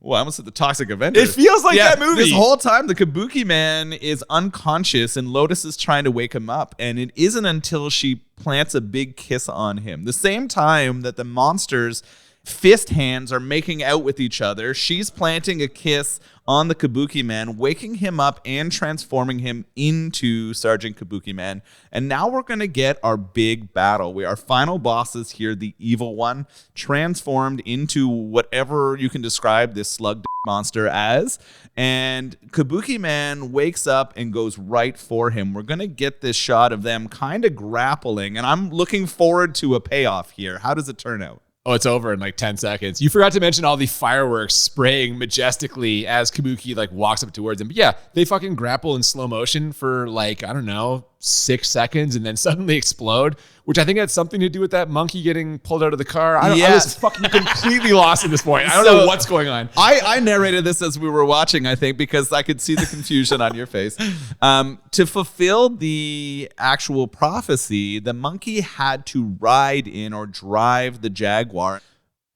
I almost said the Toxic Avenger. It feels like that movie. This whole time, the Kabukiman is unconscious and Lotus is trying to wake him up. And it isn't until she plants a big kiss on him. The same time that the monsters' fist hands are making out with each other, she's planting a kiss on the Kabukiman, waking him up and transforming him into Sergeant Kabukiman. And now we're going to get our big battle. Our final boss is here, the evil one, transformed into whatever you can describe this slug monster as. And Kabukiman wakes up and goes right for him. We're going to get this shot of them kind of grappling, and I'm looking forward to a payoff here. How does it turn out? Oh, it's over in like 10 seconds. You forgot to mention all the fireworks spraying majestically as Kabuki like walks up towards him. But yeah, they fucking grapple in slow motion for like, I don't know, 6 seconds and then suddenly explode, which I think had something to do with that monkey getting pulled out of the car. I was fucking completely lost at this point. I don't know what's going on. I narrated this as we were watching, I think, because I could see the confusion on your face. To fulfill the actual prophecy, the monkey had to ride in or drive the jaguar.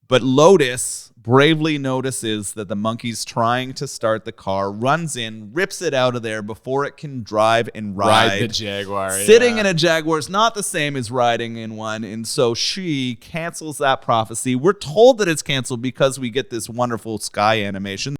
But Lotus bravely notices that the monkey's trying to start the car, runs in, rips it out of there before it can drive and ride the Jaguar. Sitting in a Jaguar is not the same as riding in one, and so she cancels that prophecy. We're told that it's canceled because we get this wonderful sky animation.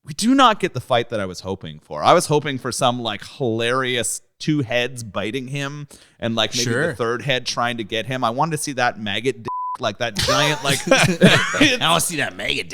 We do not get the fight that I was hoping for. I was hoping for some like hilarious two heads biting him and like maybe the third head trying to get him. I wanted to see that maggot like that giant like I want to see that maggot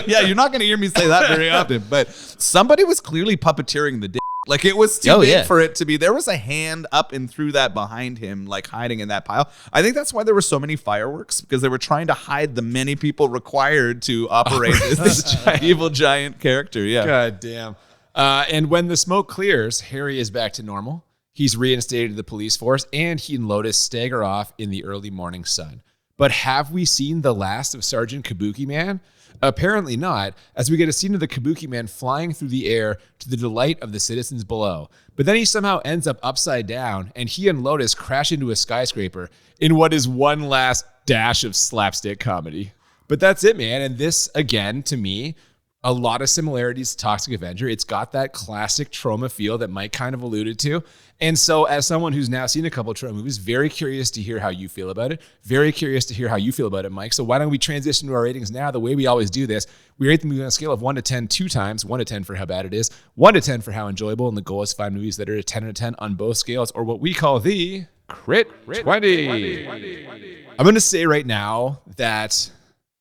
yeah, you're not going to hear me say that very often, but somebody was clearly puppeteering the dick. Like it was too big for it to be. There was a hand up and through that behind him, like hiding in that pile. I think that's why there were so many fireworks, because they were trying to hide the many people required to operate this evil giant character. Yeah. God damn. And when the smoke clears, Harry is back to normal. He's reinstated to the police force, and he and Lotus stagger off in the early morning sun. But have we seen the last of Sergeant Kabukiman? Apparently not, as we get a scene of the Kabukiman flying through the air to the delight of the citizens below. But then he somehow ends up upside down, and he and Lotus crash into a skyscraper in what is one last dash of slapstick comedy. But that's it, man. And this, again, to me, a lot of similarities to Toxic Avenger. It's got that classic Troma feel that Mike kind of alluded to. And so as someone who's now seen a couple of Troma movies, very curious to hear how you feel about it. Very curious to hear how you feel about it, Mike. So why don't we transition to our ratings now? The way we always do this, we rate the movie on a scale of 1 to 10 two times. 1 to 10 for how bad it is, 1 to 10 for how enjoyable. And the goal is to find movies that are a 10 out of 10 on both scales, or what we call the Crit 20. I'm going to say right now that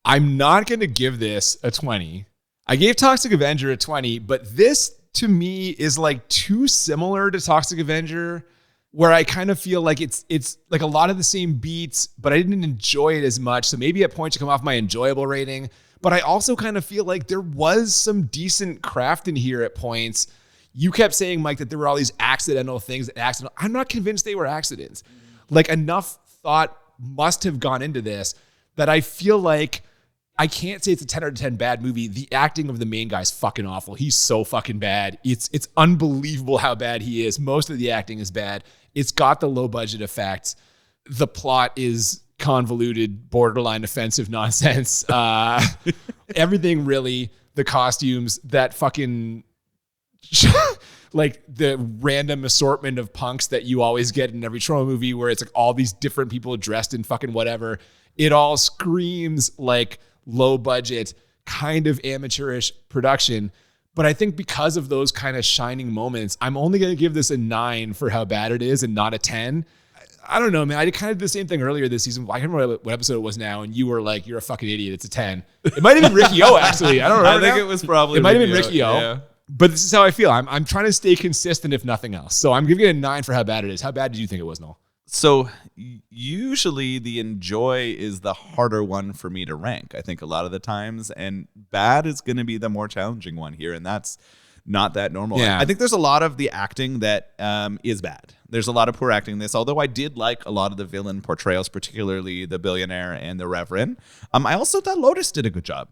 I'm not going to give this a 20. I gave Toxic Avenger a 20, but this to me is like too similar to Toxic Avenger, where I kind of feel like it's like a lot of the same beats, but I didn't enjoy it as much. So maybe at points you come off my enjoyable rating, but I also kind of feel like there was some decent craft in here at points. You kept saying, Mike, that there were all these accidental things. I'm not convinced they were accidents. Like enough thought must have gone into this that I feel like I can't say it's a 10 out of 10 bad movie. The acting of the main guy is fucking awful. He's so fucking bad. It's unbelievable how bad he is. Most of the acting is bad. It's got the low budget effects. The plot is convoluted, borderline offensive nonsense. Everything really, the costumes, that fucking like the random assortment of punks that you always get in every Troma movie where it's like all these different people dressed in fucking whatever. It all screams like low budget, kind of amateurish production. But I think because of those kind of shining moments, I'm only going to give this a 9 for how bad it is and not a 10. I don't know, man. I did kind of the same thing earlier this season. I can't remember what episode it was now, and you were like, you're a fucking idiot. It's a 10. It might have been Ricky O, actually. I don't remember. I think it was probably It might have been Ricky O. Yeah. But this is how I feel. I'm trying to stay consistent, if nothing else. So I'm giving it a 9 for how bad it is. How bad did you think it was, Noel? So usually the enjoy is the harder one for me to rank, I think, a lot of the times. And bad is going to be the more challenging one here. And that's not that normal. Yeah. I think there's a lot of the acting that is bad. There's a lot of poor acting in this, although I did like a lot of the villain portrayals, particularly the billionaire and the Reverend. I also thought Lotus did a good job.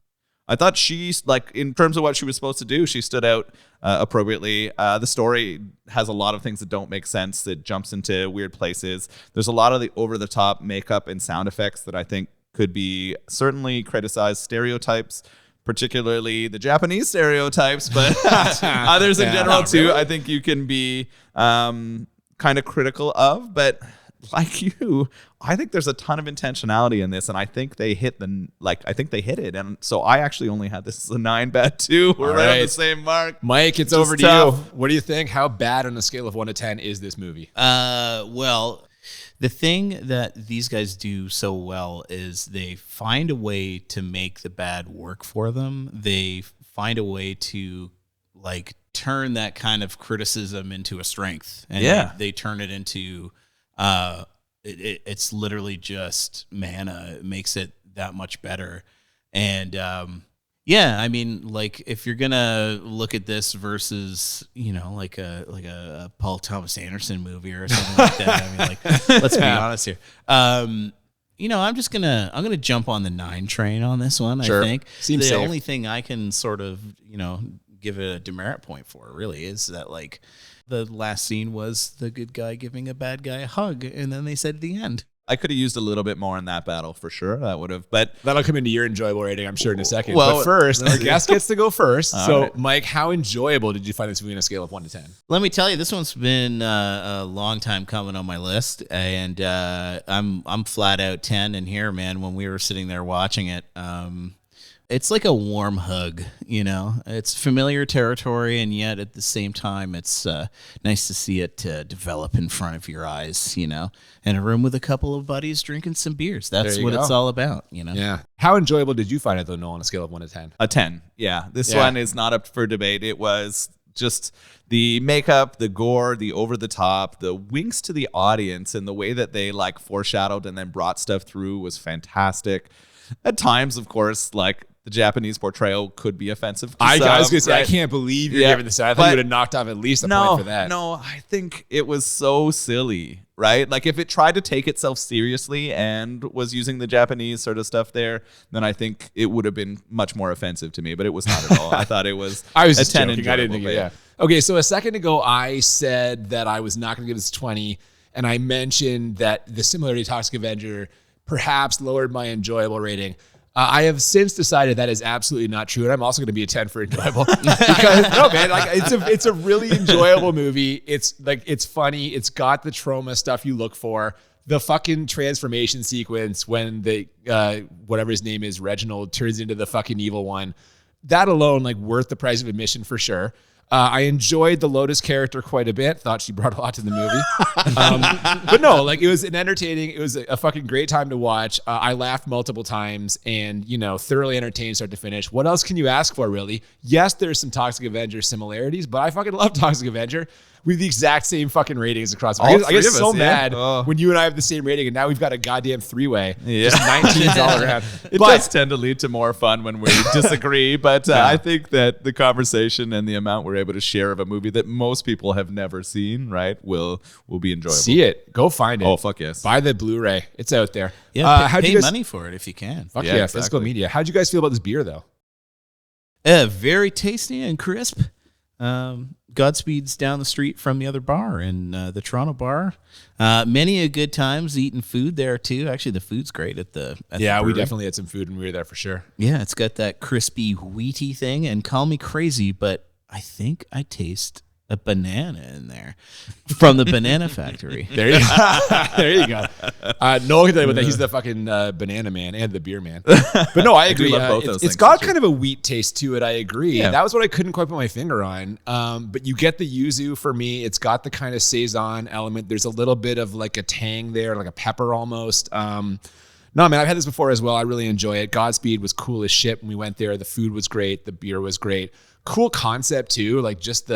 I thought she's like, in terms of what she was supposed to do, she stood out appropriately. The story has a lot of things that don't make sense. It jumps into weird places. There's a lot of the over-the-top makeup and sound effects that I think could be certainly criticized. Stereotypes, particularly the Japanese stereotypes, but others in general too, I think you can be kind of critical of. But like you, I think there's a ton of intentionality in this, and I think they hit it. And so I actually only had this as a 9 bad too. We're right on the same mark. Mike, it's over to you. What do you think? How bad on a scale of 1 to 10 is this movie? Well, the thing that these guys do so well is they find a way to make the bad work for them. They find a way to like turn that kind of criticism into a strength, and they turn it into it's literally just mana. It makes it that much better. And I mean, like if you're gonna look at this versus, you know, like a Paul Thomas Anderson movie or something like that, I mean, like let's be honest here. You know, I'm gonna jump on the 9 train on this one. Sure. I think Seems the safe. only thing I can sort of, you know, give it a demerit point for really is that like the last scene was the good guy giving a bad guy a hug, and then they said the end. I could have used a little bit more in that battle for sure. That would have, but that'll come into your enjoyable rating, I'm sure, in a second. Well, but first, our guest gets to go first. So, right. Mike, how enjoyable did you find this movie on a scale of 1 to 10? Let me tell you, this one's been a long time coming on my list, and I'm flat out 10 in here, man. When we were sitting there watching it, it's like a warm hug, you know. It's familiar territory, and yet at the same time, it's nice to see it develop in front of your eyes, you know, in a room with a couple of buddies drinking some beers. That's what it's all about, you know. Yeah. How enjoyable did you find it, though, Noel, on a scale of 1 to 10? a 10. Yeah, this one is not up for debate. It was just the makeup, the gore, the over the top, the winks to the audience, and the way that they like foreshadowed and then brought stuff through was fantastic. At times, of course, like the Japanese portrayal could be offensive. I was going to say, right? I can't believe you're giving this. I thought you would have knocked off at least a point for that. No, I think it was so silly, right? Like if it tried to take itself seriously and was using the Japanese sort of stuff there, then I think it would have been much more offensive to me, but it was not at all. I thought it was I was a just 10 joking. I didn't think yeah. Okay, so a second ago, I said that I was not going to give this 20, and I mentioned that the similarity to Toxic Avenger perhaps lowered my enjoyable rating. I have since decided that is absolutely not true, and I'm also going to be a 10 for enjoyable because no, man, like it's a really enjoyable movie. It's like it's funny. It's got the trauma stuff you look for. The fucking transformation sequence when the whatever his name is, Reginald, turns into the fucking evil one. That alone, like, worth the price of admission for sure. I enjoyed the Lotus character quite a bit. Thought she brought a lot to the movie. But no, like, it was it was a fucking great time to watch. I laughed multiple times and, you know, thoroughly entertained start to finish. What else can you ask for, really? Yes, there's some Toxic Avenger similarities, but I fucking love Toxic Avenger. We have the exact same fucking ratings across. I get so mad when you and I have the same rating, and now we've got a goddamn three-way. Yeah. Just 19s all around. It does tend to lead to more fun when we disagree, but I think that the conversation and the amount we're able to share of a movie that most people have never seen, right, will be enjoyable. See it. Go find it. Oh, fuck yes. Buy the Blu-ray. It's out there. Yeah, pay money for it if you can. Fuck yeah, exactly. Physical media. How'd you guys feel about this beer, though? Very tasty and crisp. Godspeed's down the street from the other bar in the Toronto bar. Many a good times eating food there too. Actually, the food's great at the we definitely had some food when we were there for sure. Yeah, it's got that crispy wheaty thing. And call me crazy, but I think I taste a banana in there from the Banana Factory. There you go. There you go. Noel can tell you about that. He's the fucking banana man and the beer man. But no, I agree. It's got kind of a wheat taste to it. I agree. Yeah. That was what I couldn't quite put my finger on. But you get the yuzu for me. It's got the kind of saison element. There's a little bit of like a tang there, like a pepper almost. No, man, I've had this before as well. I really enjoy it. Godspeed was cool as shit when we went there. The food was great. The beer was great. Cool concept too. Like just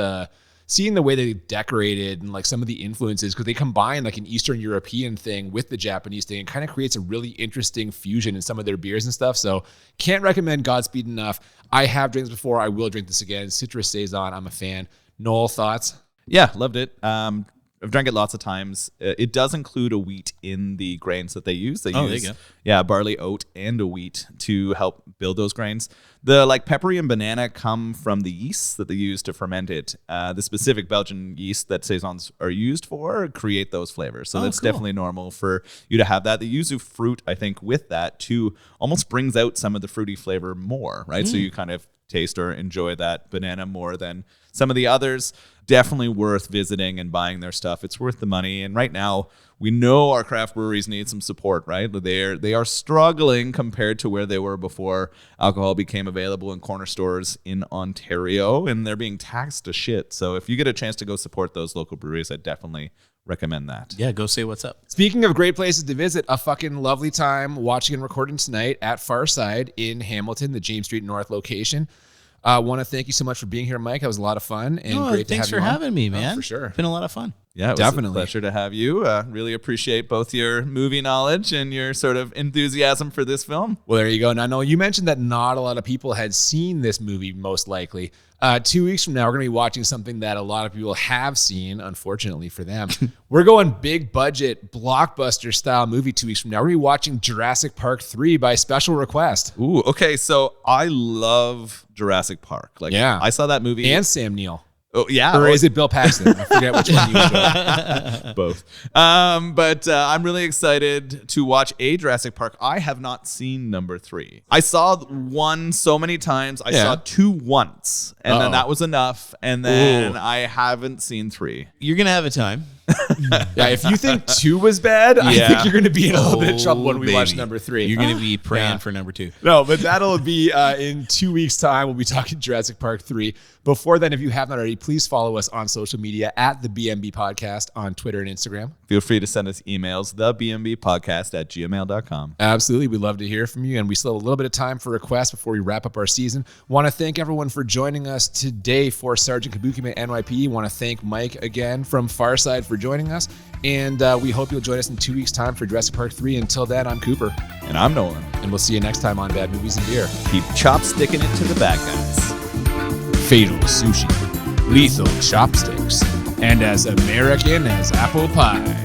seeing the way they decorated and like some of the influences, because they combine like an Eastern European thing with the Japanese thing and kind of creates a really interesting fusion in some of their beers and stuff. So can't recommend Godspeed enough. I have drinks before. I will drink this again. Citrus Saison. I'm a fan. Noel, thoughts? Yeah, loved it. I've drank it lots of times. It does include a wheat in the grains that they use. They use, there you go. Yeah, barley, oat, and a wheat to help build those grains. The like peppery and banana come from the yeasts that they use to ferment it. The specific Belgian yeast that saisons are used for create those flavors. So that's definitely normal for you to have that. The yuzu fruit, I think, with that too, almost brings out some of the fruity flavor more, right? So you kind of taste or enjoy that banana more than some of the others. Definitely worth visiting and buying their stuff. It's worth the money. And right now, we know our craft breweries need some support, right? They are struggling compared to where they were before alcohol became available in corner stores in Ontario, and they're being taxed to shit. So if you get a chance to go support those local breweries, I definitely recommend that. Yeah, go say what's up. Speaking of great places to visit, a fucking lovely time watching and recording tonight at Farside in Hamilton, the James Street North location. I want to thank you so much for being here, Mike. That was a lot of fun and great to have you on. Thanks for having me, man. For sure. It's been a lot of fun. Yeah, it was a pleasure to have you. Really appreciate both your movie knowledge and your sort of enthusiasm for this film. Well, there you go. Now, Noel, you mentioned that not a lot of people had seen this movie, most likely. 2 weeks from now, we're going to be watching something that a lot of people have seen, unfortunately for them. We're going big budget, blockbuster style movie 2 weeks from now. We're going to be watching Jurassic Park 3 by special request. Ooh, okay. So I love Jurassic Park. Like, I saw that movie. And Sam Neill. Oh yeah, or is it Bill Paxton? I forget which one you enjoy. Both. But I'm really excited to watch a Jurassic Park. I have not seen number 3. I saw 1 so many times. I saw 2 once, and then that was enough. And then I haven't seen 3. You're gonna have a time. Yeah, if you think 2 was bad, I think you're going to be in a little bit of trouble when we watch number 3. You're going to be praying for number 2. No, but that'll be in 2 weeks' time. We'll be talking Jurassic Park 3. Before then, if you have not already, please follow us on social media at the BMB Podcast on Twitter and Instagram. Feel free to send us emails, thebmbpodcast@gmail.com. Absolutely. We'd love to hear from you. And we still have a little bit of time for requests before we wrap up our season. Want to thank everyone for joining us today for Sergeant Kabukiman N.Y.P.D. Want to thank Mike again from Farside for joining us. And we hope you'll join us in 2 weeks' time for Jurassic Park 3. Until then, I'm Cooper. And I'm Nolan. And we'll see you next time on Bad Movies and Beer. Keep chopsticking it to the bad guys. Fatal sushi, lethal chopsticks, and as American as apple pie.